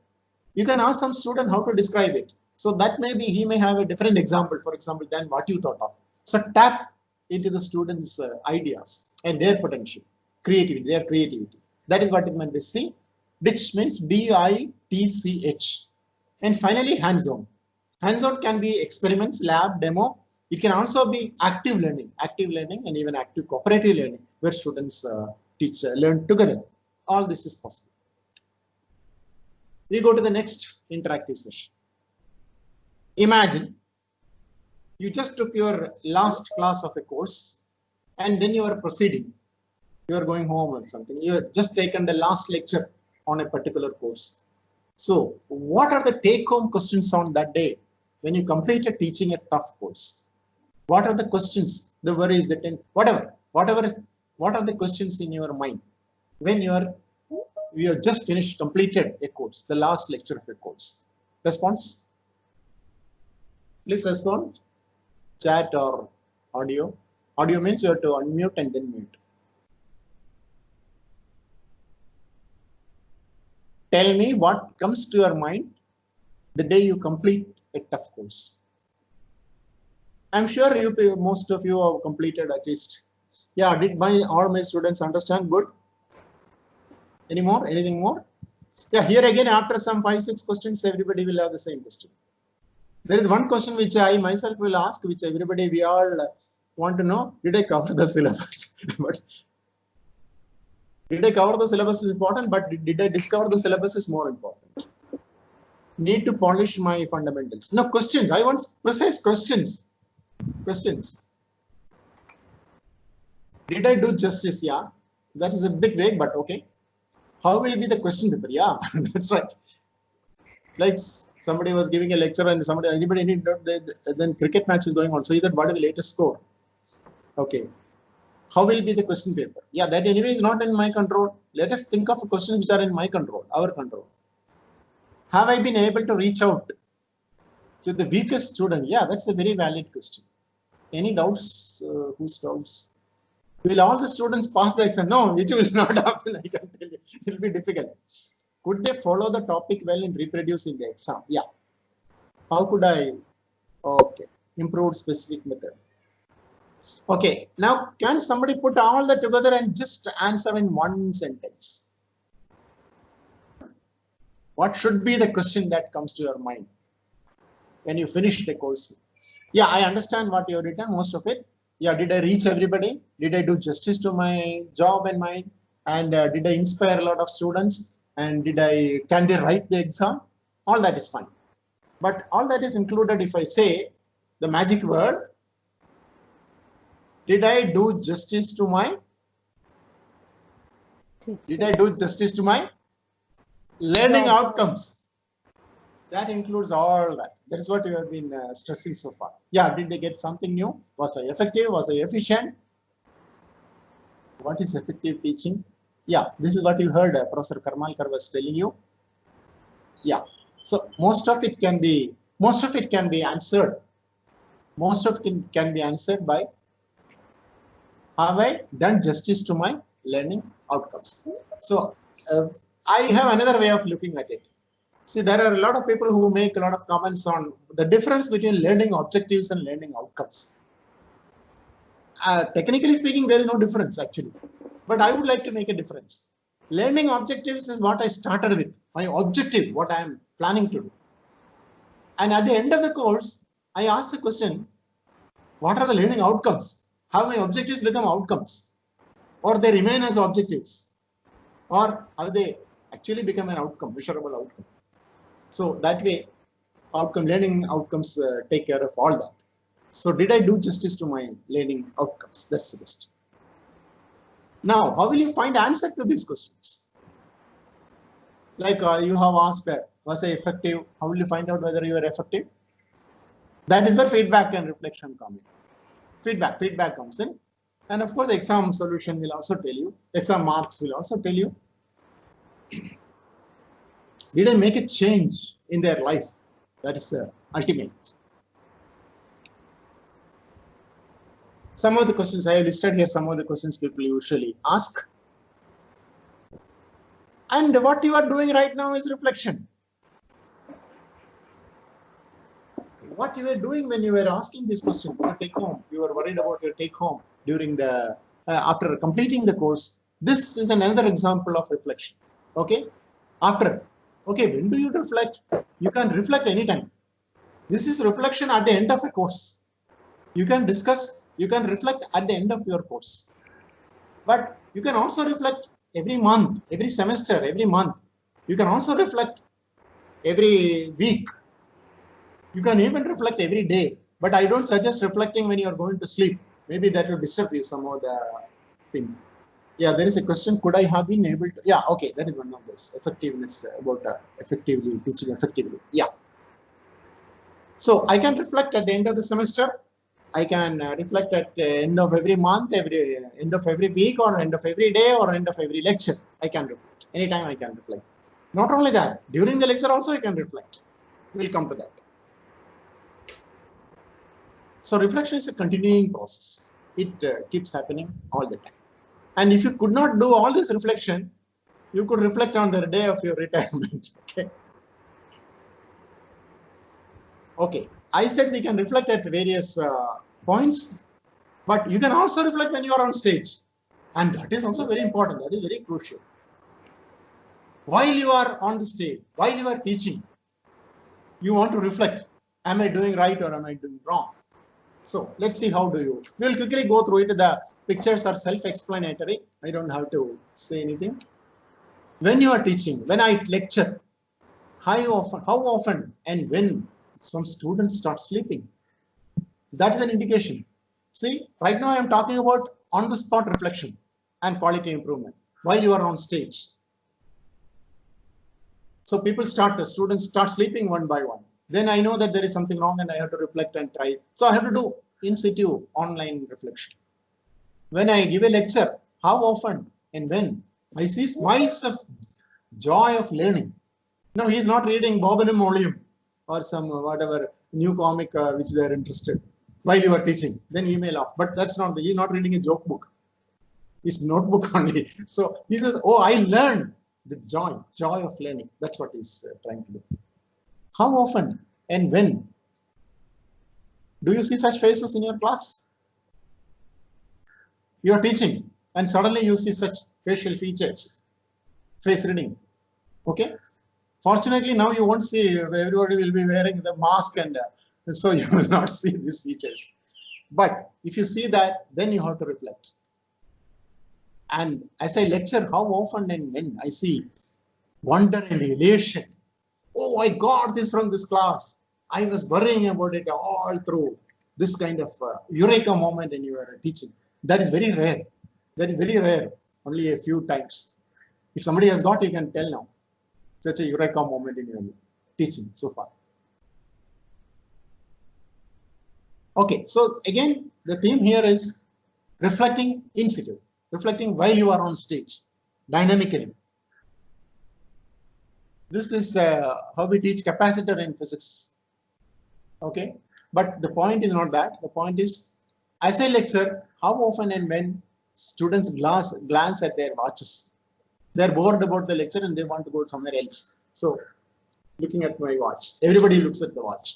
ask some student how to describe it. So that may be, he may have a different example, for example, than what you thought of. So tap into the students' ideas and their potential, creativity, their creativity. That is what it meant by C. Ditch means D-I-T-C-H. And finally, hands-on. Hands-on can be experiments, lab, demo. It can also be active learning and even active cooperative learning where students learn together. All this is possible. We go to the next interactive session. Imagine you just took your last class of a course and then you are proceeding. You are going home or something. You have just taken the last lecture on a particular course. So what are the take-home questions on that day when you completed teaching a tough course? What are the questions, the worries, the whatever, what are the questions in your mind when you have just completed a course, the last lecture of a course? Response? Please respond. Chat or audio. Audio means you have to unmute and then mute. Tell me what comes to your mind the day you complete a tough course. I'm sure most of you have completed at least. Yeah, did all my students understand? Good. Any more? Anything more? Yeah, here again, after some 5-6 questions, everybody will have the same question. There is one question which I myself will ask, which we all want to know. Did I cover the syllabus? But did I cover the syllabus is important, but did I discover the syllabus is more important. Need to polish my fundamentals. No, questions. I want precise questions. Questions. Did I do justice? Yeah. That is a bit vague, but okay. How will be the question paper? Yeah, that's right. Like somebody was giving a lecture and anybody need then cricket match is going on. So either what is the latest score? Okay. How will be the question paper? Yeah, that anyway is not in my control. Let us think of questions which are in my control, our control. Have I been able to reach out to the weakest student? Yeah, that's a very valid question. Any doubts? Whose doubts? Will all the students pass the exam? No, it will not happen. I can tell you. It will be difficult. Could they follow the topic well in reproducing the exam? Yeah. How could I? Okay. Improved specific method. Okay. Now, can somebody put all that together and just answer in one sentence? What should be the question that comes to your mind when you finish the course? Yeah, I understand what you have written, most of it. Yeah, did I reach everybody? Did I do justice to my job and mine? And did I inspire a lot of students? And can they write the exam? All that is fine. But all that is included if I say the magic word, did I do justice to my? Did I do justice to my learning outcomes? That includes all that. That is what you have been stressing so far. Yeah, did they get something new? Was I effective? Was I efficient? What is effective teaching? Yeah, this is what you heard Professor Karmalkar was telling you. Yeah, so most of it can be answered. Most of it can be answered by, have I done justice to my learning outcomes? So I have another way of looking at it. See, there are a lot of people who make a lot of comments on the difference between learning objectives and learning outcomes. Technically speaking, there is no difference actually, but I would like to make a difference. Learning objectives is what I started with, my objective, what I am planning to do. And at the end of the course, I ask the question, what are the learning outcomes? Have my objectives become outcomes? Or they remain as objectives? Or have they actually become an outcome, measurable outcome? So that way, learning outcomes take care of all that. So did I do justice to my learning outcomes? That's the question. Now, how will you find answer to these questions? Like you have asked, was I effective? How will you find out whether you are effective? That is where feedback and reflection come in. Feedback comes in. And of course, the exam solution will also tell you, exam marks will also tell you, did I make a change in their life? That is ultimate. Some of the questions I have listed here, some of the questions people usually ask. And what you are doing right now is reflection. What you were doing when you were asking this question, your take home, you were worried about your take home during the, after completing the course. This is another example of reflection. Okay. Okay, when do you reflect? You can reflect anytime. This is reflection at the end of a course. You can discuss, you can reflect at the end of your course. But you can also reflect every month, every semester, every month. You can also reflect every week. You can even reflect every day. But I don't suggest reflecting when you are going to sleep. Maybe that will disturb you some of the thing. Yeah, there is a question. Could I have been able to? Yeah, okay, that is one of those effectiveness about effectively teaching effectively. Yeah. So I can reflect at the end of the semester. I can reflect at the end of every month, end of every week, or end of every day, or end of every lecture. I can reflect. Anytime I can reflect. Not only that, during the lecture also I can reflect. We'll come to that. So reflection is a continuing process. It keeps happening all the time. And if you could not do all this reflection, you could reflect on the day of your retirement. Okay. Okay. I said we can reflect at various points, but you can also reflect when you are on stage. And that is also very important. That is very crucial. While you are on the stage, while you are teaching, you want to reflect. Am I doing right or am I doing wrong? So let's see how do you. We'll quickly go through it. The pictures are self-explanatory. I don't have to say anything. When you are teaching, when I lecture, how often and when some students start sleeping, that is an indication. See, right now I am talking about on-the-spot reflection and quality improvement while you are on stage. So students start sleeping one by one. Then I know that there is something wrong and I have to reflect and try. So I have to do in situ online reflection. When I give a lecture, how often and when I see smiles of joy of learning. No, he's not reading Bob and Molium or some whatever new comic which they are interested while you are teaching. Then he may laugh, but that's not, he's not reading a joke book. It's notebook only. So he says, oh, I learned the joy of learning. That's what he's trying to do. How often and when do you see such faces in your class? You are teaching and suddenly you see such facial features, face reading. Okay. Fortunately, now you won't see, everybody will be wearing the mask and so you will not see these features. But if you see that, then you have to reflect. And as I lecture, how often and when I see wonder and elation. Oh, I got this from this class. I was worrying about it all through. This kind of eureka moment in your teaching. That is very rare. That is very rare. Only a few times. If somebody has got, you can tell now. Such a eureka moment in your teaching so far. Okay, so again, the theme here is reflecting in situ. reflecting while you are on stage, dynamically. This is how we teach capacitor in physics. Okay, but the point is not that. The point is, as I lecture, how often and when students glance at their watches. They're bored about the lecture and they want to go somewhere else. So, looking at my watch, everybody looks at the watch.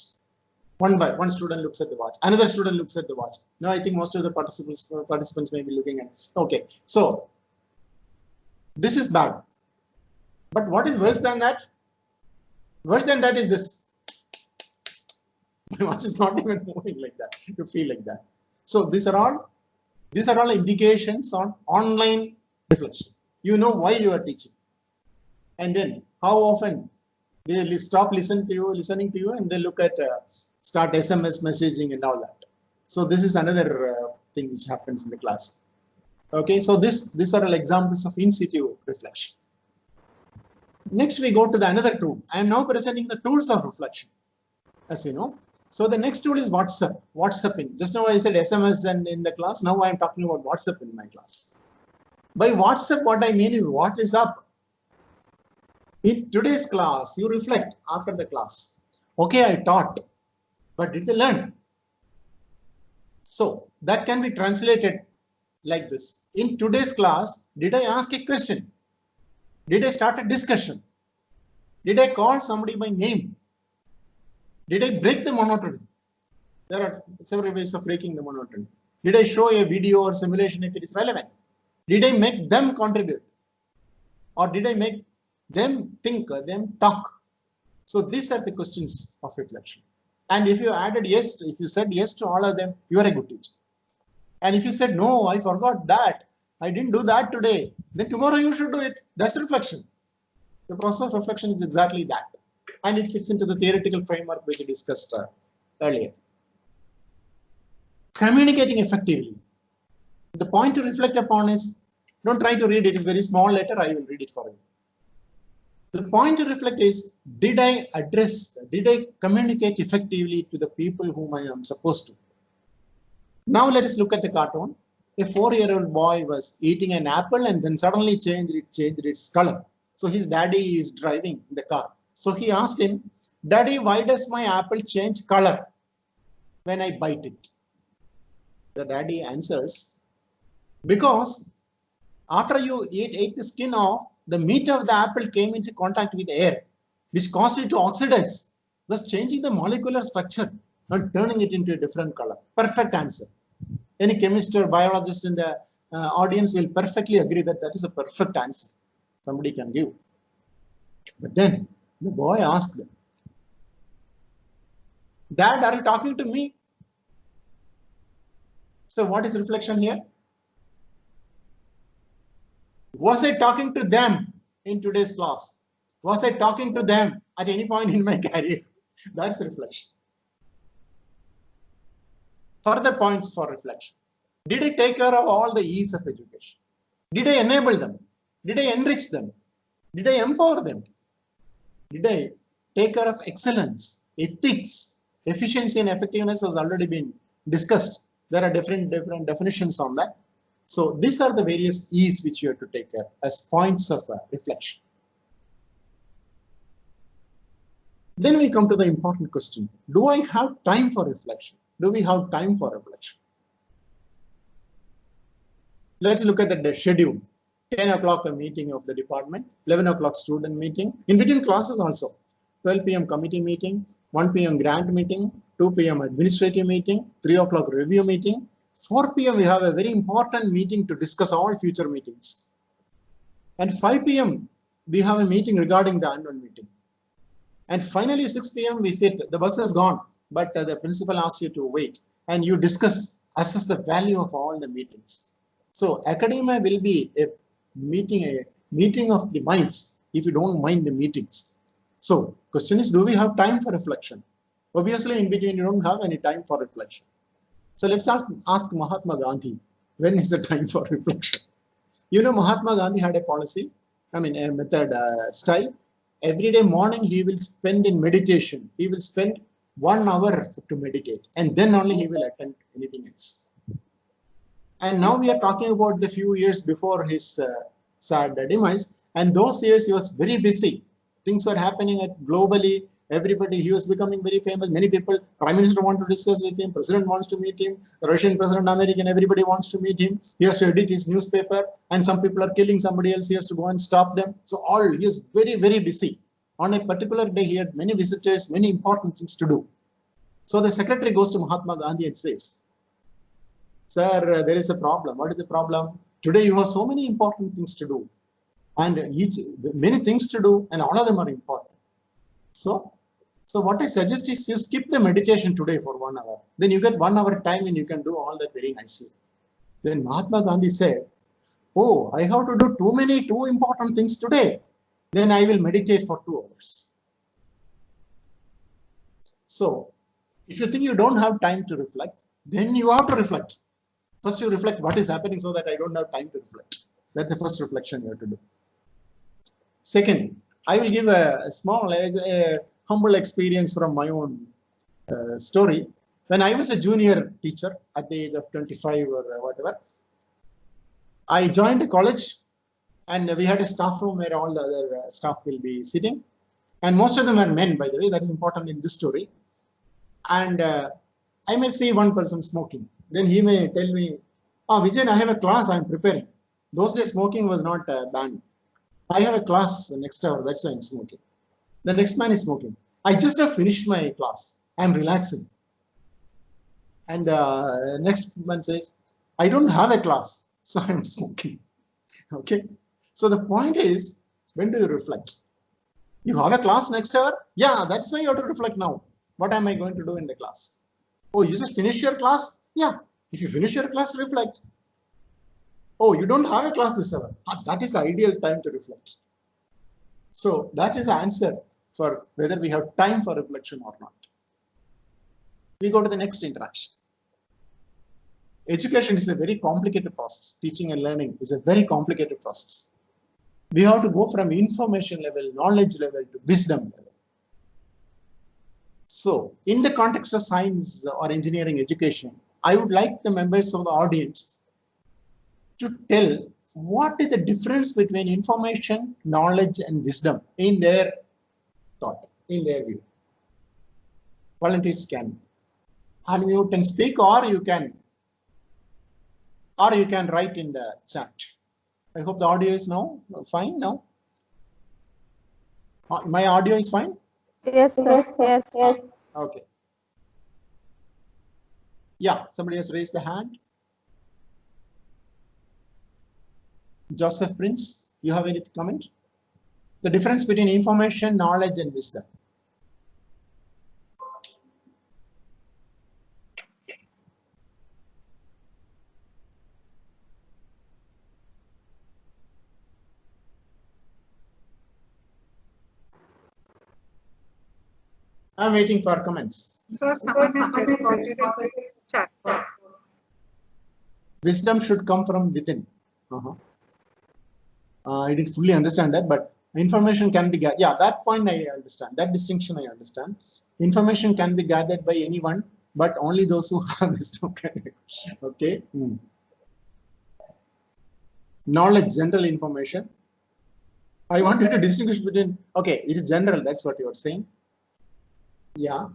One student looks at the watch, another student looks at the watch. Now I think most of the participants may be looking at. Okay, so this is bad. But what is worse than that? Worse than that is this. My watch is not even moving like that. You feel like that. So these are all indications on online reflection. You know why you are teaching, and then how often they stop listening to you, and they look at start SMS messaging and all that. So this is another thing which happens in the class. Okay, so these are all examples of in situ reflection. Next, we go to the another tool. I am now presenting the tools of reflection, as you know. So the next tool is WhatsApp. WhatsApping. Just now I said SMS and in the class. Now I am talking about WhatsApp in my class. By WhatsApp, what I mean is what is up. In today's class, you reflect after the class. Okay, I taught, but did they learn? So that can be translated like this. In today's class, did I ask a question? Did I start a discussion? Did I call somebody by name? Did I break the monotony? There are several ways of breaking the monotony. Did I show a video or simulation if it is relevant? Did I make them contribute? Or did I make them think, them talk? So these are the questions of reflection. And if you added yes, if you said yes to all of them, you are a good teacher. And if you said, no, I forgot that, I didn't do that today, then tomorrow you should do it. That's reflection. The process of reflection is exactly that. And it fits into the theoretical framework which we discussed earlier. Communicating effectively. The point to reflect upon is, don't try to read it. It's a very small letter. I will read it for you. The point to reflect is, did I communicate effectively to the people whom I am supposed to? Now let us look at the cartoon. A 4-year-old boy was eating an apple and then suddenly changed its color. So his daddy is driving the car. So he asked him, Daddy, why does my apple change color when I bite it? The daddy answers, because after you ate the skin off, the meat of the apple came into contact with air, which caused it to oxidize, thus changing the molecular structure and turning it into a different color. Perfect answer. Any chemist or biologist in the audience will perfectly agree that that is a perfect answer somebody can give. But then the boy asked them, Dad, are you talking to me? So what is reflection here? Was I talking to them in today's class? Was I talking to them at any point in my career? That's reflection. Further points for reflection. Did I take care of all the ease of education? Did I enable them? Did I enrich them? Did I empower them? Did I take care of excellence, ethics, efficiency and effectiveness has already been discussed. There are different definitions on that. So these are the various E's which you have to take care as points of reflection. Then we come to the important question. Do I have time for reflection? Do we have time for reflection? Let's look at the schedule. 10 o'clock a meeting of the department, 11 o'clock student meeting, in between classes also. 12 p.m. committee meeting, 1 p.m. grant meeting, 2 p.m. administrative meeting, 3 o'clock review meeting, 4 p.m. we have a very important meeting to discuss all future meetings. And 5 p.m. we have a meeting regarding the annual meeting. And finally 6 p.m. we sit, the bus is gone, but the principal asks you to wait and you discuss, assess the value of all the meetings. So academia will be a meeting of the minds if you don't mind the meetings. So question is, do we have time for reflection? Obviously in between you don't have any time for reflection. So let's ask Mahatma Gandhi, when is the time for reflection? You know, Mahatma Gandhi had a policy, a method style. Every day morning he will spend in meditation. He will spend 1 hour to meditate and then only he will attend anything else. And now we are talking about the few years before his sad demise. And those years he was very busy. Things were happening globally. Everybody, he was becoming very famous. Many people, Prime Minister want to discuss with him, President wants to meet him, the Russian President, American, everybody wants to meet him. He has to edit his newspaper, and some people are killing somebody else. He has to go and stop them. So he is very, very busy. On a particular day, he had many visitors, many important things to do. So the secretary goes to Mahatma Gandhi and says, "Sir, there is a problem. What is the problem? Today you have so many important things to do, and many things to do, and all of them are important. So what I suggest is you skip the meditation today for 1 hour. Then you get 1 hour time and you can do all that very nicely." Then Mahatma Gandhi said, "Oh, I have to do too important things today. Then I will meditate for 2 hours." So if you think you don't have time to reflect, then you have to reflect. First you reflect what is happening so that I don't have time to reflect. That's the first reflection you have to do. Second, I will give a small, humble experience from my own story. When I was a junior teacher at the age of 25 or whatever, I joined a college, and we had a staff room where all the other staff will be sitting. And most of them are men, by the way, that is important in this story. And I may see one person smoking. Then he may tell me, "Oh, Vijayan, I have a class I'm preparing." Those days smoking was not banned. "I have a class next hour, that's why I'm smoking." The next man is smoking. "I just have finished my class. I'm relaxing." And the next man says, "I don't have a class, so I'm smoking." Okay. So the point is, when do you reflect? You have a class next hour? Yeah, that's why you have to reflect now. What am I going to do in the class? Oh, you just finish your class? Yeah. If you finish your class, reflect. Oh, you don't have a class this hour? That is the ideal time to reflect. So that is the answer for whether we have time for reflection or not. We go to the next interaction. Education is a very complicated process. Teaching and learning is a very complicated process. We have to go from information level, knowledge level to wisdom level. So in the context of science or engineering education, I would like the members of the audience to tell what is the difference between information, knowledge, and wisdom in their thought, in their view. Volunteers can unmute and speak, or you can write in the chat. I hope the audio is now fine now. My audio is fine? Yes, sir. Yes. Okay. Yeah, somebody has raised the hand. Joseph Prince, you have any comment? The difference between information, knowledge, and wisdom. I'm waiting for comments. So someone has responded in the chat box. Wisdom should come from within. I didn't fully understand that, but information can be gathered. Yeah, that point I understand. That distinction I understand. Information can be gathered by anyone, but only those who have wisdom can. Okay. Knowledge, general information. I want you to distinguish between. Okay, it is general. That's what you are saying. Yeah.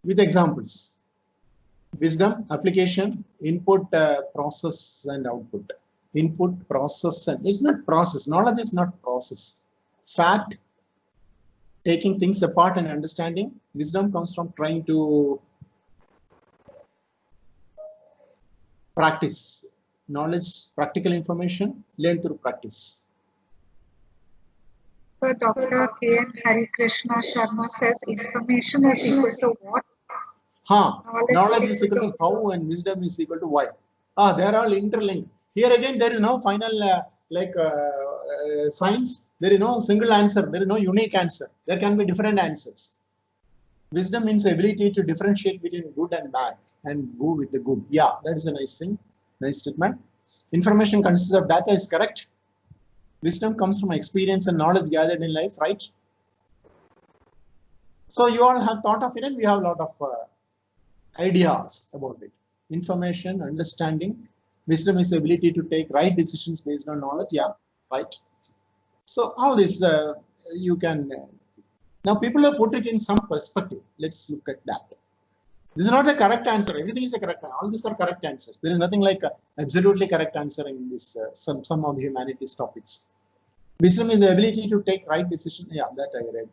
With examples. Wisdom, application, input, process, and output. Input, process, and it's not process. Knowledge is not process. Fact, taking things apart and understanding. Wisdom comes from trying to practice. Knowledge, practical information, learn through practice. So Dr. K.N. Hari Krishna Sharma says information is equal to what? Knowledge is equal to how, and wisdom is equal to why. They are all interlinked. Here again, there is no final science. There is no single answer. There is no unique answer. There can be different answers. Wisdom means ability to differentiate between good and bad and go with the good. Yeah, that is a nice thing. Nice statement. Information consists of data is correct. Wisdom comes from experience and knowledge gathered in life, right? So you all have thought of it, and we have a lot of ideas about it. Information, understanding. Wisdom is the ability to take right decisions based on knowledge. Yeah, right. So how this you can now people have put it in some perspective. Let's look at that. This is not the correct answer. Everything is a correct answer. All these are correct answers. There is nothing like absolutely correct answer in this some of the humanities topics. Wisdom is the ability to take right decision. Yeah, that I read.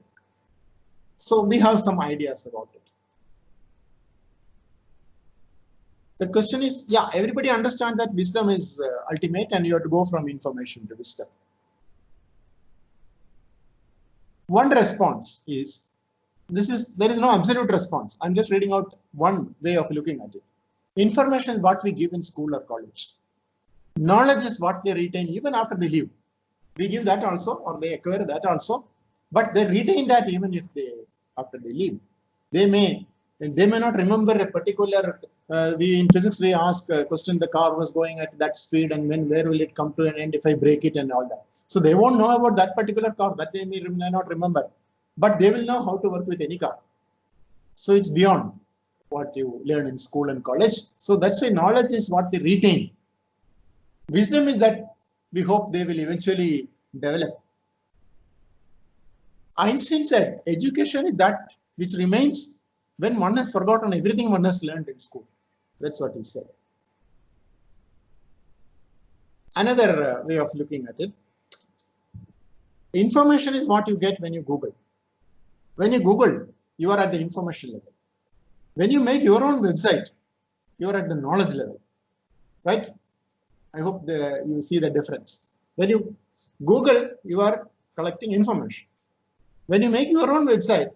So we have some ideas about it. The question is, yeah, everybody understands that wisdom is ultimate and you have to go from information to wisdom. One response is, there is no absolute response. I'm just reading out one way of looking at it. Information is what we give in school or college. Knowledge is what they retain even after they leave. We give that also, or they acquire that also, but they retain that even if after they leave. They may not remember a particular. In physics we ask a question: the car was going at that speed, and where will it come to an end if I break it and all that. So they won't know about that particular car, that they may not remember, but they will know how to work with any car. So it's beyond what you learn in school and college. So that's why knowledge is what they retain. Wisdom is that we hope they will eventually develop. Einstein said, education is that which remains when one has forgotten everything one has learned in school. That's what he said. Another way of looking at it, information is what you get when you Google. When you Google, you are at the information level. When you make your own website, you are at the knowledge level, right? I hope you see the difference. When you Google, you are collecting information. When you make your own website,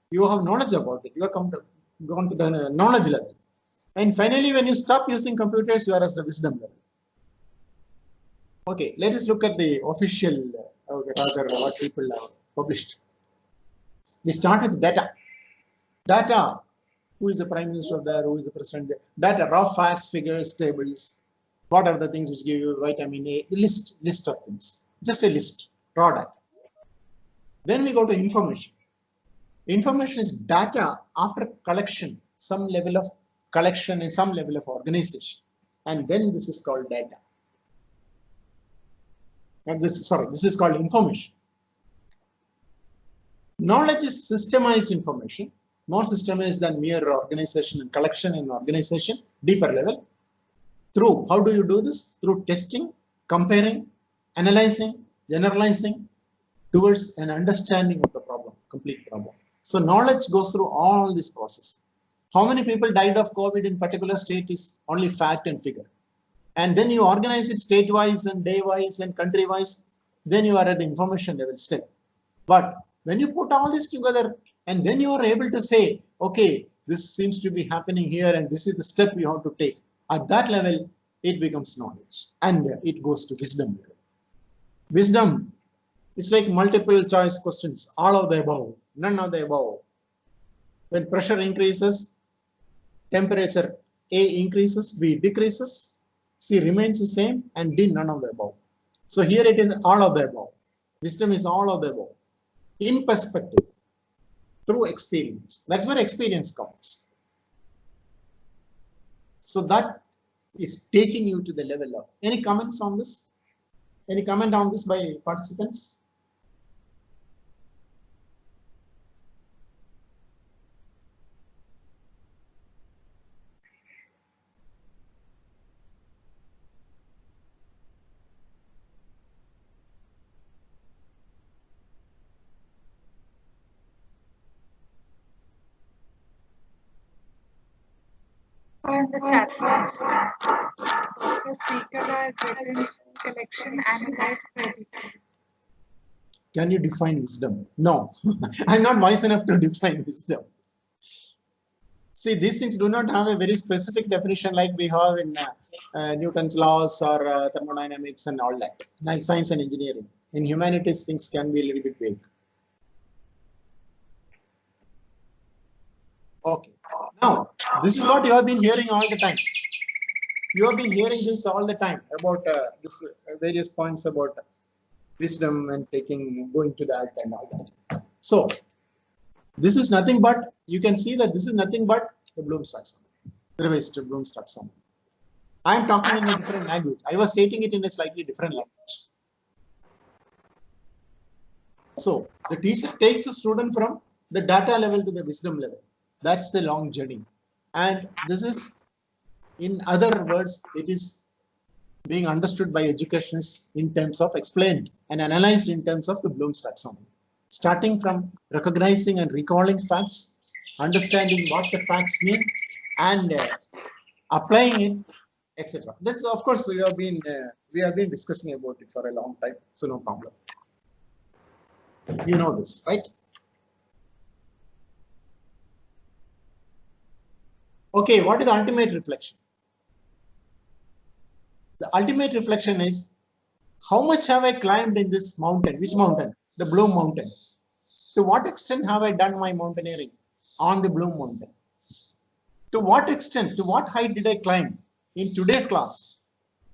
you have knowledge about it. You are gone to the knowledge level. And finally, when you stop using computers, you are at the wisdom level. Okay, let us look at the official, what people have published. We start with data. Data. Who is the prime minister there? Who is the president there? Data, raw facts, figures, tables. What are the things which give you vitamin A? The list of things. Just a list, raw data. Then we go to information. Information is data after collection, some level of collection and some level of organization. And then this is called data. And this is called information. Knowledge is systemized information, more systemized than mere organization and collection and organization, deeper level. Through, how do you do this? Through testing, comparing, analyzing, generalizing towards an understanding of the problem, complete problem. So knowledge goes through all this process. How many people died of COVID in particular state is only fact and figure. And then you organize it state-wise and day-wise and country-wise, then you are at the information level still. But when you put all this together and then you are able to say, okay, this seems to be happening here and this is the step you have to take. At that level, it becomes knowledge and it goes to wisdom level. Wisdom, it's like multiple choice questions, all of the above, none of the above. When pressure increases, temperature A increases, B decreases, C remains the same, and D none of the above. So here it is all of the above. Wisdom is all of the above. In perspective, through experience. That's where experience comes. So that is taking you to the level of. Any comments on this? Any comment on this by participants? In the chat box, the speaker has written collection, analyze, predict. Can you define wisdom? No, I'm not wise enough to define wisdom. See, these things do not have a very specific definition like we have in Newton's laws or thermodynamics and all that, like science and engineering. In humanities, things can be a little bit vague. Okay, now this is what you have been hearing all the time. You have been hearing this all the time about this various points about wisdom and going to that and all that. So this is nothing but, you can see that this is nothing but the Bloom's taxonomy, the revised Bloom's taxonomy. I am talking in a different language. I was stating it in a slightly different language. So the teacher takes the student from the data level to the wisdom level. That's the long journey. And this is, in other words, it is being understood by educationists in terms of explained and analyzed in terms of the Bloom's taxonomy. Starting from recognizing and recalling facts, understanding what the facts mean, and applying it, etc. That's, of course, we have been discussing about it for a long time, so no problem. You know this, right? Okay, what is the ultimate reflection? The ultimate reflection is, how much have I climbed in this mountain? Which mountain? The Bloom mountain. To what extent have I done my mountaineering on the Bloom mountain? To what extent, to what height did I climb in today's class,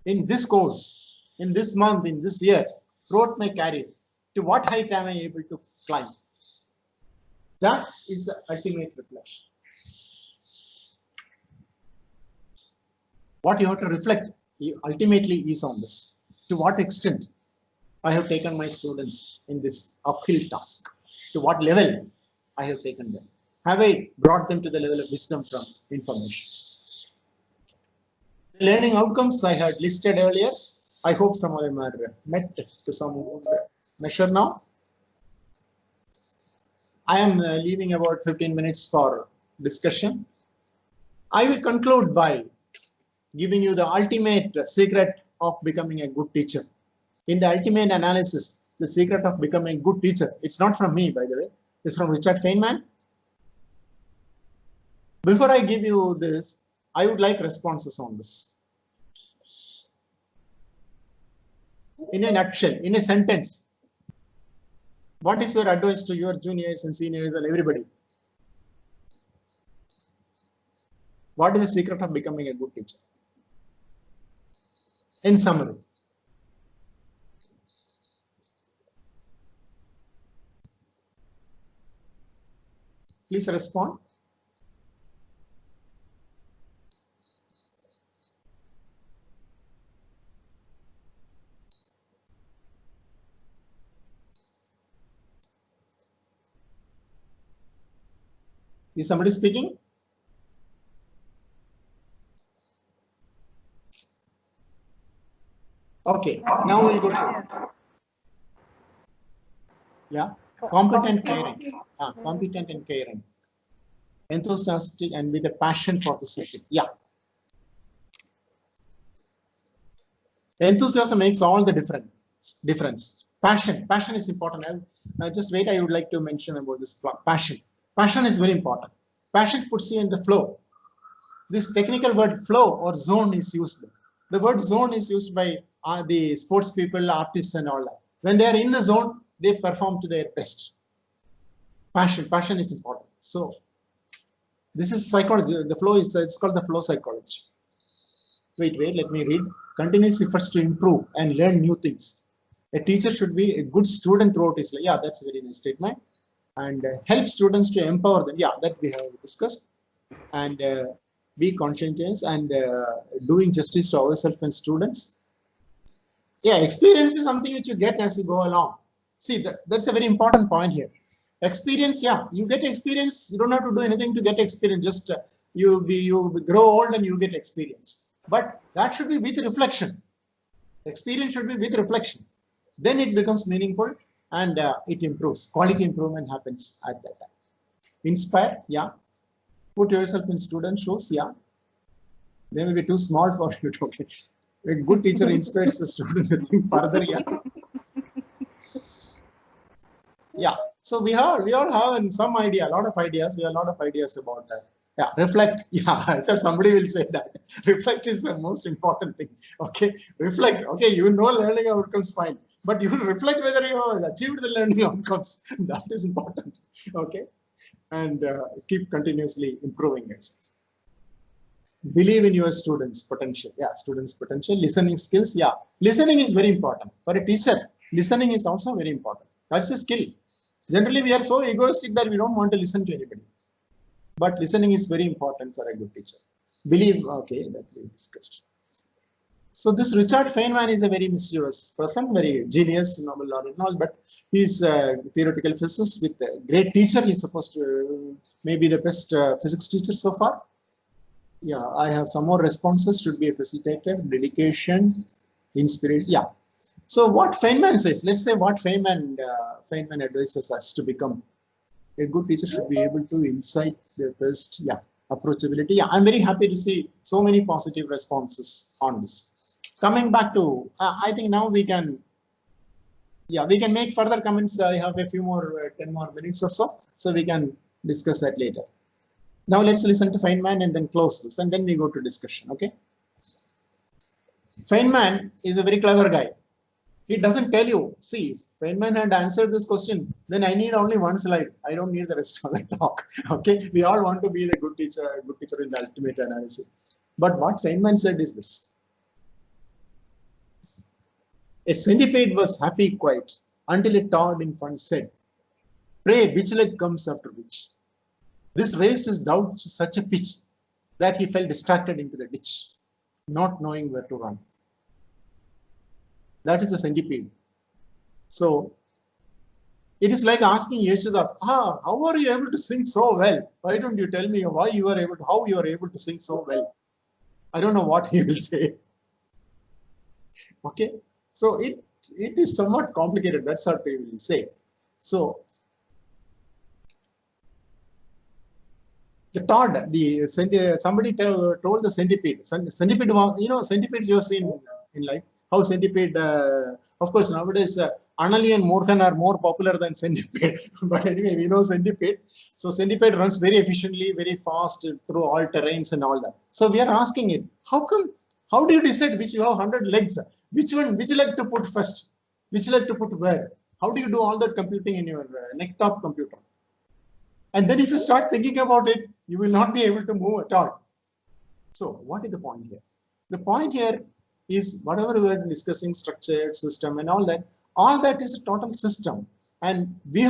in this course, in this month, in this year, throughout my career? To what height am I able to climb? That is the ultimate reflection. What you have to reflect ultimately is on this. To what extent I have taken my students in this uphill task? To what level I have taken them? Have I brought them to the level of wisdom from information? The learning outcomes I had listed earlier, I hope some of them are met to some measure now. I am leaving about 15 minutes for discussion. I will conclude by giving you the ultimate secret of becoming a good teacher. In the ultimate analysis, the secret of becoming a good teacher, it's not from me, by the way, it's from Richard Feynman. Before I give you this, I would like responses on this. In a nutshell, in a sentence, what is your advice to your juniors and seniors and everybody? What is the secret of becoming a good teacher? In summary. Please respond. Is somebody speaking? Okay, now we'll go to, yeah, competent caring. Competent and caring. Enthusiastic and with a passion for the subject. Yeah. Enthusiasm makes all the difference. Passion is important. Just wait, I would like to mention about this passion. Passion is very important. Passion puts you in the flow. This technical word flow or zone is used. The word zone is used by the sports people, artists and all that. When they are in the zone, they perform to their best. Passion is important. So this is psychology. The flow is, it's called the flow psychology. Wait, let me read. Continuous efforts to improve and learn new things. A teacher should be a good student throughout his life. Yeah, that's a very nice statement. And help students to empower them. Yeah, that we have discussed. And be conscientious and doing justice to ourselves and students. Yeah, experience is something which you get as you go along. See, that's a very important point here. Experience, yeah, you get experience. You don't have to do anything to get experience. Just you grow old and you get experience. But that should be with reflection. Experience should be with reflection. Then it becomes meaningful and it improves. Quality improvement happens at that time. Inspire, yeah. Put yourself in student shoes, yeah. They may be too small for you to okay. A good teacher inspires the student to think further, yeah. Yeah, so we all have some idea, a lot of ideas. We have a lot of ideas about that. Yeah, reflect. Yeah, I thought somebody will say that. Reflect is the most important thing. Okay, reflect. Okay, you know learning outcomes fine, but you reflect whether you have achieved the learning outcomes. That is important. Okay, and keep continuously improving yourself. Believe in your students' potential. Yeah, students' potential. Listening skills. Yeah, listening is very important for a teacher. Listening is also very important. That's a skill. Generally, we are so egoistic that we don't want to listen to anybody. But listening is very important for a good teacher. Believe, okay, that we discussed. So this Richard Feynman is a very mischievous person, very genius, Nobel laureate and all, but he's a theoretical physicist with a great teacher. He's supposed to maybe the best physics teacher so far. Yeah, I have some more responses. Should be a facilitator, dedication, inspiration. Yeah. So what Feynman says, let's say what Feynman advises us to become. A good teacher should be able to incite the first, yeah, approachability. Yeah, I'm very happy to see so many positive responses on this. Coming back to, I think now we can, yeah, we can make further comments. I have a few more, 10 more minutes or so we can discuss that later. Now let's listen to Feynman and then close this, and then we go to discussion, okay? Feynman is a very clever guy. He doesn't tell you, see, if Feynman had answered this question, then I need only one slide. I don't need the rest of the talk. Okay, we all want to be the good teacher in the ultimate analysis. But what Feynman said is this. A centipede was happy quiet until a toad in fun said, pray, which leg comes after which? This raised his doubt to such a pitch that he fell distracted into the ditch, not knowing where to run. That is a centipede. So it is like asking Yeshua, how are you able to sing so well? Why don't you tell me why you are able to, how you are able to sing so well? I don't know what he will say. Okay, so it is somewhat complicated. That's what we will say. So the toad, somebody told the centipede. Centipede, you know, centipedes you have seen in life. How centipede, of course, nowadays Anali and Morgan are more popular than centipede. But anyway, we know centipede. So centipede runs very efficiently, very fast through all terrains and all that. So we are asking it, how do you decide which you have 100 legs? Which leg to put first? Which leg to put where? How do you do all that computing in your neck-top computer? And then if you start thinking about it, you will not be able to move at all. So what is the point here? The point here is whatever we are discussing, structured system and all that is a total system. And we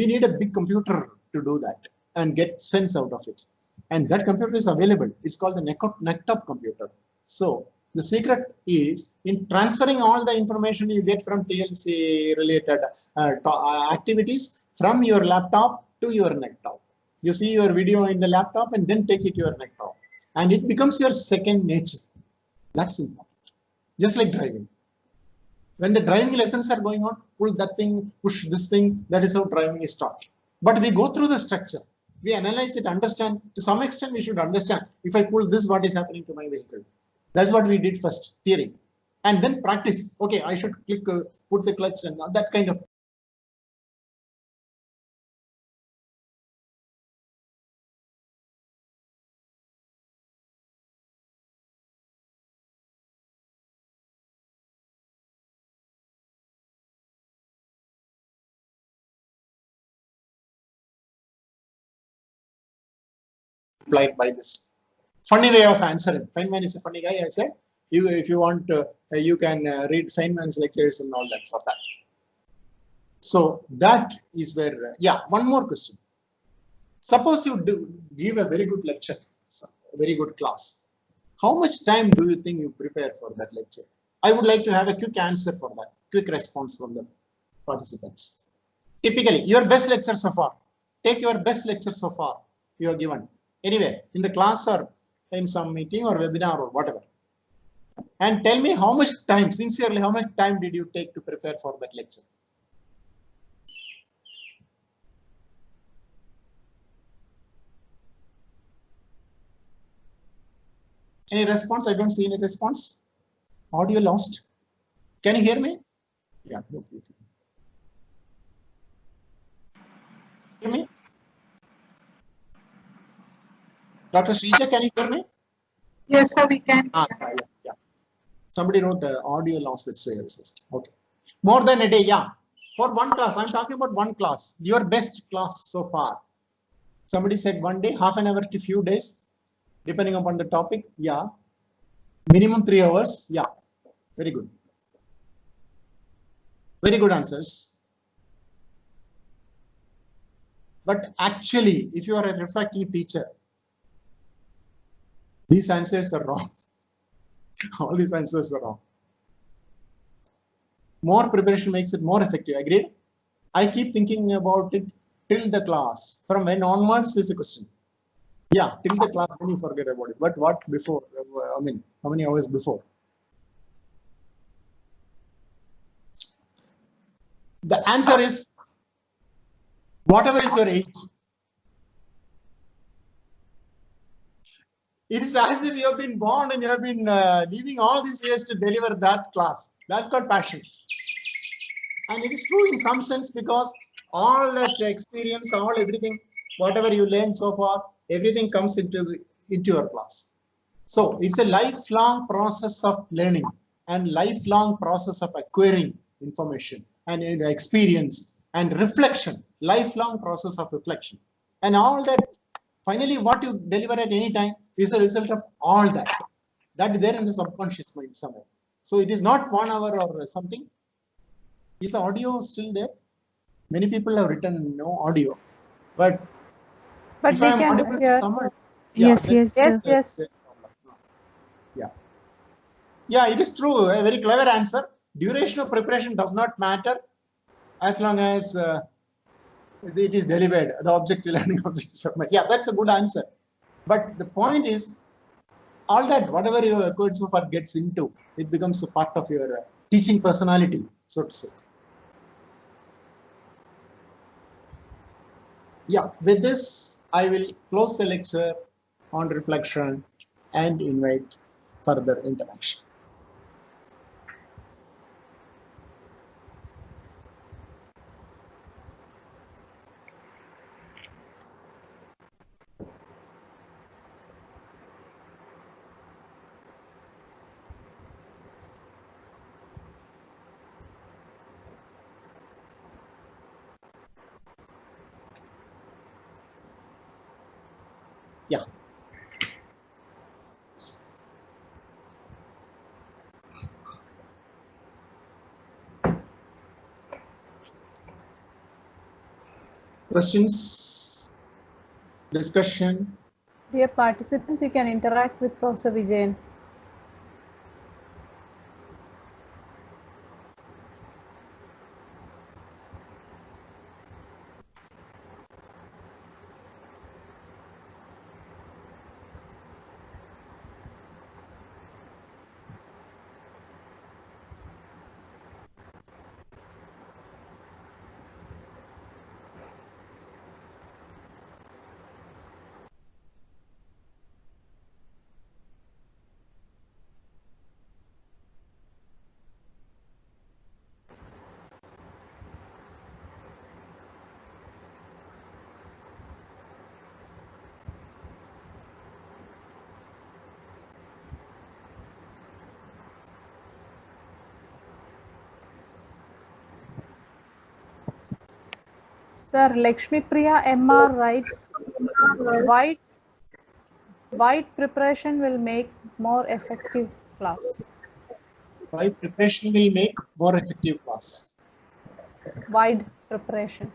need a big computer to do that and get sense out of it. And that computer is available. It's called the neck-top computer. So the secret is in transferring all the information you get from TLC related activities from your laptop to your neck-top. You see your video in the laptop and then take it to your neck-top. And it becomes your second nature. That's important. Just like driving. When the driving lessons are going on, pull that thing, push this thing, that is how driving is taught. But we go through the structure. We analyze it, understand. To some extent, we should understand. If I pull this, what is happening to my vehicle? That's what we did first, theory. And then practice. Okay, I should click, put the clutch and that kind of. Implied by this. Funny way of answering. Feynman is a funny guy, I said. If you want, you can read Feynman's lectures and all that for that. So that is where, yeah, one more question. Suppose you give a very good lecture, a very good class. How much time do you think you prepare for that lecture? I would like to have a quick answer for that, quick response from the participants. Typically, your best lecture so far. Take your best lecture so far you have given. Anywhere, in the class or in some meeting or webinar or whatever. And tell me how much time, sincerely, how much time did you take to prepare for that lecture? Any response? I don't see any response. Audio lost. Can you hear me? Yeah. Hear me? Dr. Srija, can you hear me? Yes, sir, we can. Yeah. Somebody wrote audio loss services. Okay. More than a day, yeah. For one class, I'm talking about one class. Your best class so far. Somebody said 1 day, half an hour to few days, depending upon the topic. Yeah. Minimum 3 hours. Yeah. Very good. Very good answers. But actually, if you are a reflecting teacher, these answers are wrong. All these answers are wrong. More preparation makes it more effective. Agreed? I keep thinking about it till the class. From when onwards is the question. Yeah, till the class, then you forget about it. But what before? I mean, how many hours before? The answer is whatever is your age. It is as if you have been born and you have been living all these years to deliver that class. That's called passion. And it is true in some sense because all that experience, everything, whatever you learned so far, everything comes into your class. So it's a lifelong process of learning and lifelong process of acquiring information and experience and reflection, lifelong process of reflection. And all that, finally, what you deliver at any time is the result of all that. That is there in the subconscious mind somewhere. So it is not 1 hour or something. Is the audio still there? Many people have written no audio. But if we I am can audible to hear. someone, Yes, then yes, Yes, sir. yes. Yeah. Yeah, it is true. A very clever answer. Duration of preparation does not matter as long as it is delivered. The objective learning objects. Yeah, that's a good answer. But the point is, all that, whatever you acquired so far gets into, it becomes a part of your teaching personality, so to say. Yeah, with this, I will close the lecture on reflection and invite further interaction. Yeah. Questions, discussion. Dear participants, you can interact with Professor Vijayan. Sir, Lakshmi Priya MR writes, wide preparation will make more effective class. Why preparation will make more effective class? Wide preparation.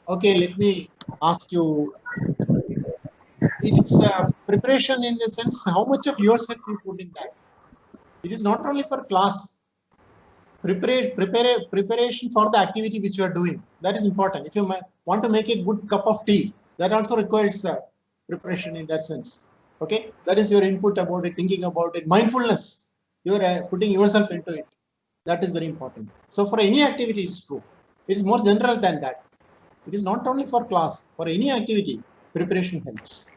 Okay, let me ask you. It's preparation in the sense how much of yourself you put in that. It is not only for class. Preparation for the activity which you are doing. That is important. If you want to make a good cup of tea, that also requires preparation in that sense. Okay, that is your input about it, thinking about it, mindfulness. You are putting yourself into it. That is very important. So for any activity, it's true. It is more general than that. It is not only for class. For any activity, preparation helps.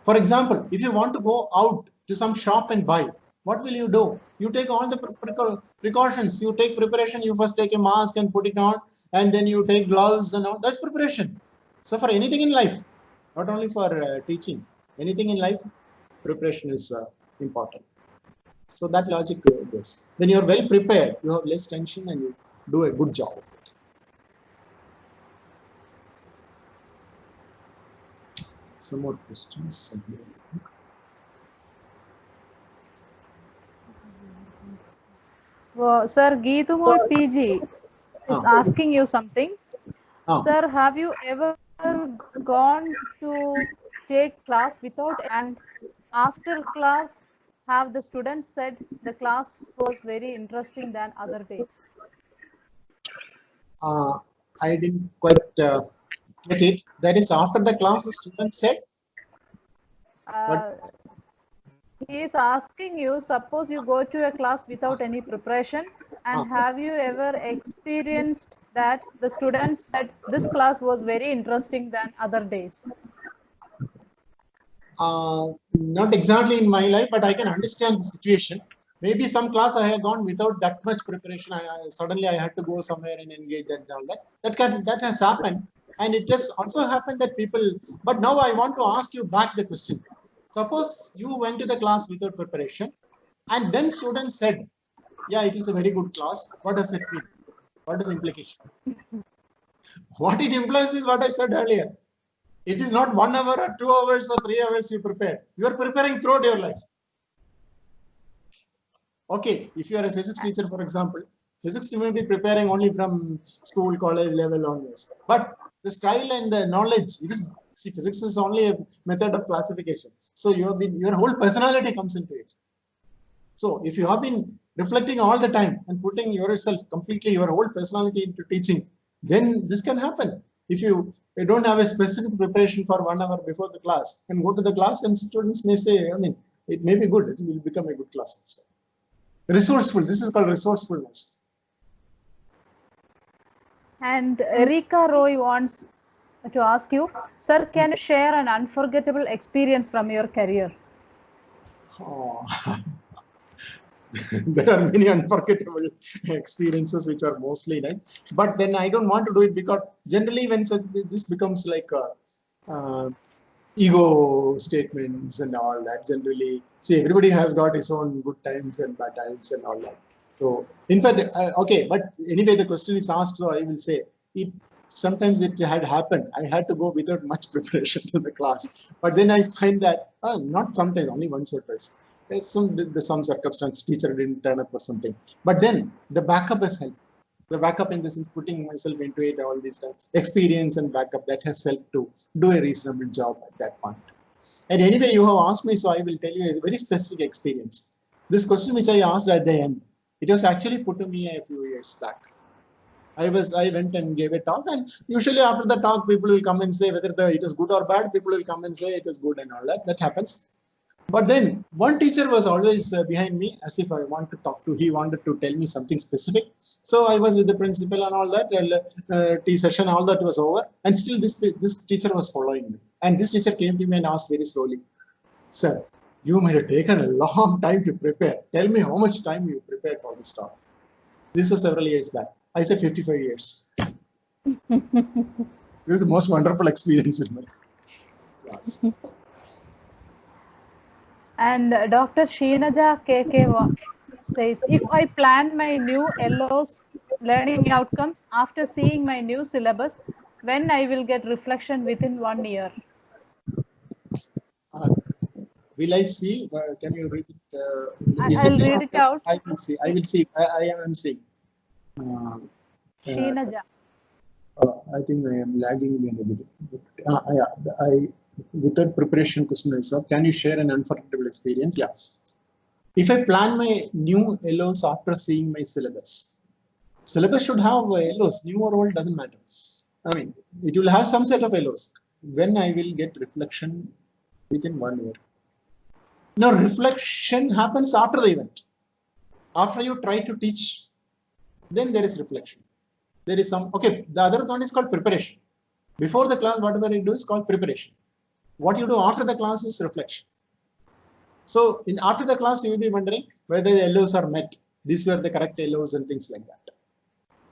For example, if you want to go out to some shop and buy, what will you do? You take all the precautions. You take preparation. You first take a mask and put it on, and then you take gloves and all. That's preparation. So for anything in life, not only for teaching, anything in life, preparation is important. So that logic goes. When you are well prepared, you have less tension and you do a good job of it. Some more questions. Sir, Geetumor PG is asking you something. Sir, have you ever gone to take class without, and after class, have the students said the class was very interesting than other days? I didn't quite get it. That is after the class, the student said. He is asking you, suppose you go to a class without any preparation, and have you ever experienced that the students said this class was very interesting than other days? Not exactly in my life, but I can understand the situation. Maybe some class I have gone without that much preparation. Suddenly I had to go somewhere and engage and all that. That has happened, and it has also happened that people. But now I want to ask you back the question. Suppose you went to the class without preparation, and then students said, "Yeah, it is a very good class." What does it mean? What is the implication? What it implies is what I said earlier. It is not 1 hour or 2 hours or 3 hours you prepare. You are preparing throughout your life. Okay, if you are a physics teacher, for example, physics you may be preparing only from school, college level onwards. But the style and the knowledge, see, physics is only a method of classification. So your whole personality comes into it. So if you have been reflecting all the time and putting yourself completely, your whole personality into teaching, then this can happen. If you don't have a specific preparation for 1 hour before the class and go to the class, and students may say, I mean, it may be good, it will become a good class also. Resourceful, this is called resourcefulness. And Erika Roy wants to ask you, sir, can you share an unforgettable experience from your career? Oh. There are many unforgettable experiences which are mostly nice, but then I don't want to do it because generally when this becomes like ego statements and all that, generally, see, everybody has got his own good times and bad times and all that. So in fact, okay, but anyway, the question is asked, so I will say it. Sometimes it had happened. I had to go without much preparation to the class, but then I find that not sometimes, only once or twice. Some circumstance, teacher didn't turn up or something. But then the backup has helped. The backup in the sense putting myself into it all these times, experience and backup, that has helped to do a reasonable job at that point. And anyway, you have asked me, so I will tell you a very specific experience. This question which I asked at the end, it was actually put to me a few years back. I went and gave a talk, and usually after the talk, people will come and say whether it was good or bad. People will come and say it was good and all that. That happens. But then one teacher was always behind me, as if I want to talk to. He wanted to tell me something specific. So I was with the principal and all that. Tea session, all that was over, and still this teacher was following me. And this teacher came to me and asked very slowly, "Sir, you might have taken a long time to prepare. Tell me how much time you prepared for this talk." This was several years back. I said 55 years. This is the most wonderful experience in my class. And Dr. Sheenaja KK says, if I plan my new LO's learning outcomes after seeing my new syllabus, when I will get reflection within 1 year? Will I see? Can you read it? I'll read it out. I will see. I will see. I am seeing. Sheenaja. I think I am lagging a little bit. Without preparation question myself, can you share an unforgettable experience? Yeah. If I plan my new LOs after seeing my syllabus should have LOs, new or old, doesn't matter. I mean, it will have some set of LOs. When I will get reflection within 1 year. Now, reflection happens after the event. After you try to teach, then there is reflection. There is some, okay, the other one is called preparation. Before the class, whatever you do is called preparation. What you do after the class is reflection. So after the class, you will be wondering whether the LOs are met. These were the correct LOs and things like that.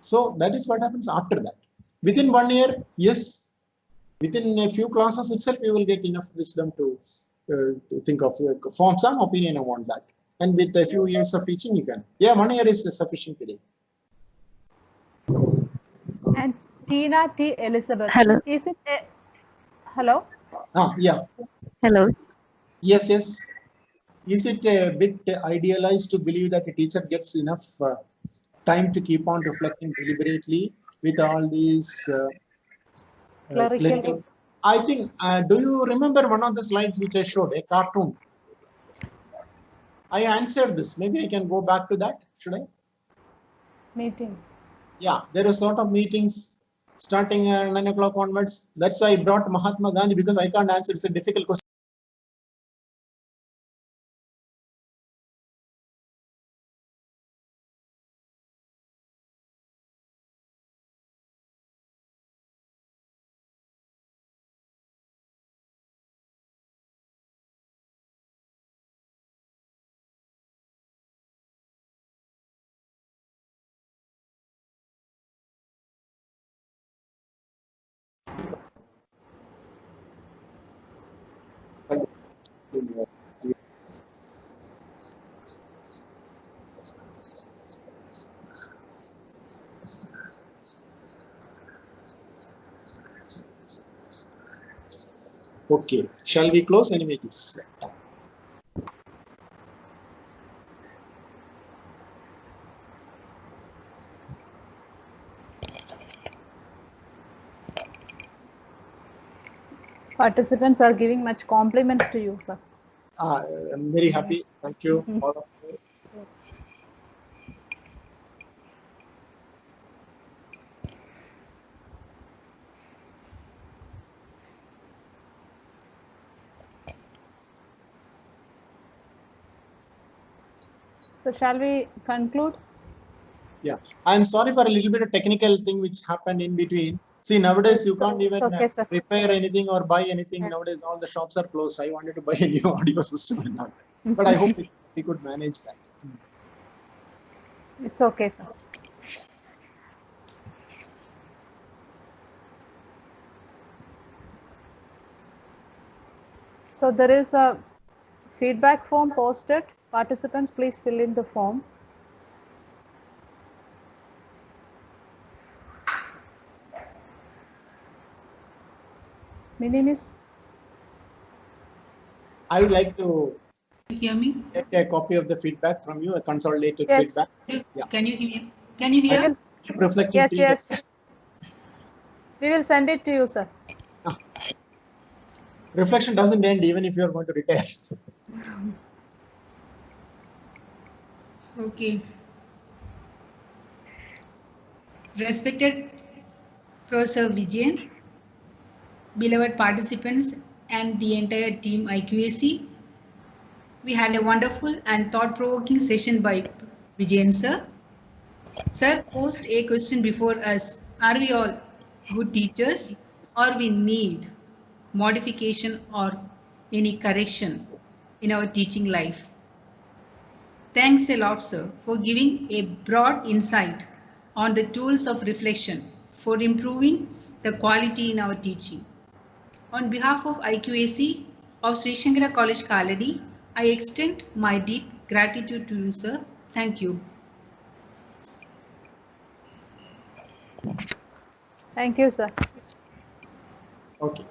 So that is what happens after that. Within 1 year, yes, within a few classes itself, you will get enough wisdom to think of, form some opinion on that. And with a few years of teaching, you can. Yeah, 1 year is a sufficient period. And Tina T. Elizabeth. Hello. Is it a... Hello? Yeah. Hello. Yes. Is it a bit idealized to believe that a teacher gets enough time to keep on reflecting deliberately with all these Clerical. I think, do you remember one of the slides which I showed, a cartoon? I answered this. Maybe I can go back to that. Should I? Meeting. Yeah, there are sort of meetings starting at 9 o'clock onwards. That's why I brought Mahatma Gandhi, because I can't answer. It's a difficult question. Okay, shall we close? Anyway, it is time. Participants are giving much compliments to you, sir. I'm very happy. Thank you. All of you. So shall we conclude? Yeah, I'm sorry for a little bit of technical thing which happened in between. See, nowadays you can't even Okay, sir. repair anything or buy anything. Nowadays all the shops are closed. I wanted to buy a new audio system and all. But I hope we could manage that. It's okay, sir. So there is a feedback form posted. Participants, please fill in the form. Minimis. I would like to Hear me? get a copy of the feedback from you, a consolidated Yes. feedback. Yeah. Can you hear? Can you We hear? will, Keep reflecting. yes, please. yes. We will send it to you, sir. Reflection doesn't end even if you are going to retire. Okay. Respected Professor Vijayan, beloved participants, and the entire team IQAC, we had a wonderful and thought-provoking session by Vijayan sir. Sir posed a question before us. Are we all good teachers, or we need modification or any correction in our teaching life? Thanks a lot, sir, for giving a broad insight on the tools of reflection for improving the quality in our teaching. On behalf of IQAC of Sri Shankara College, Kaladi, I extend my deep gratitude to you, sir. Thank you. Thank you, sir. Okay.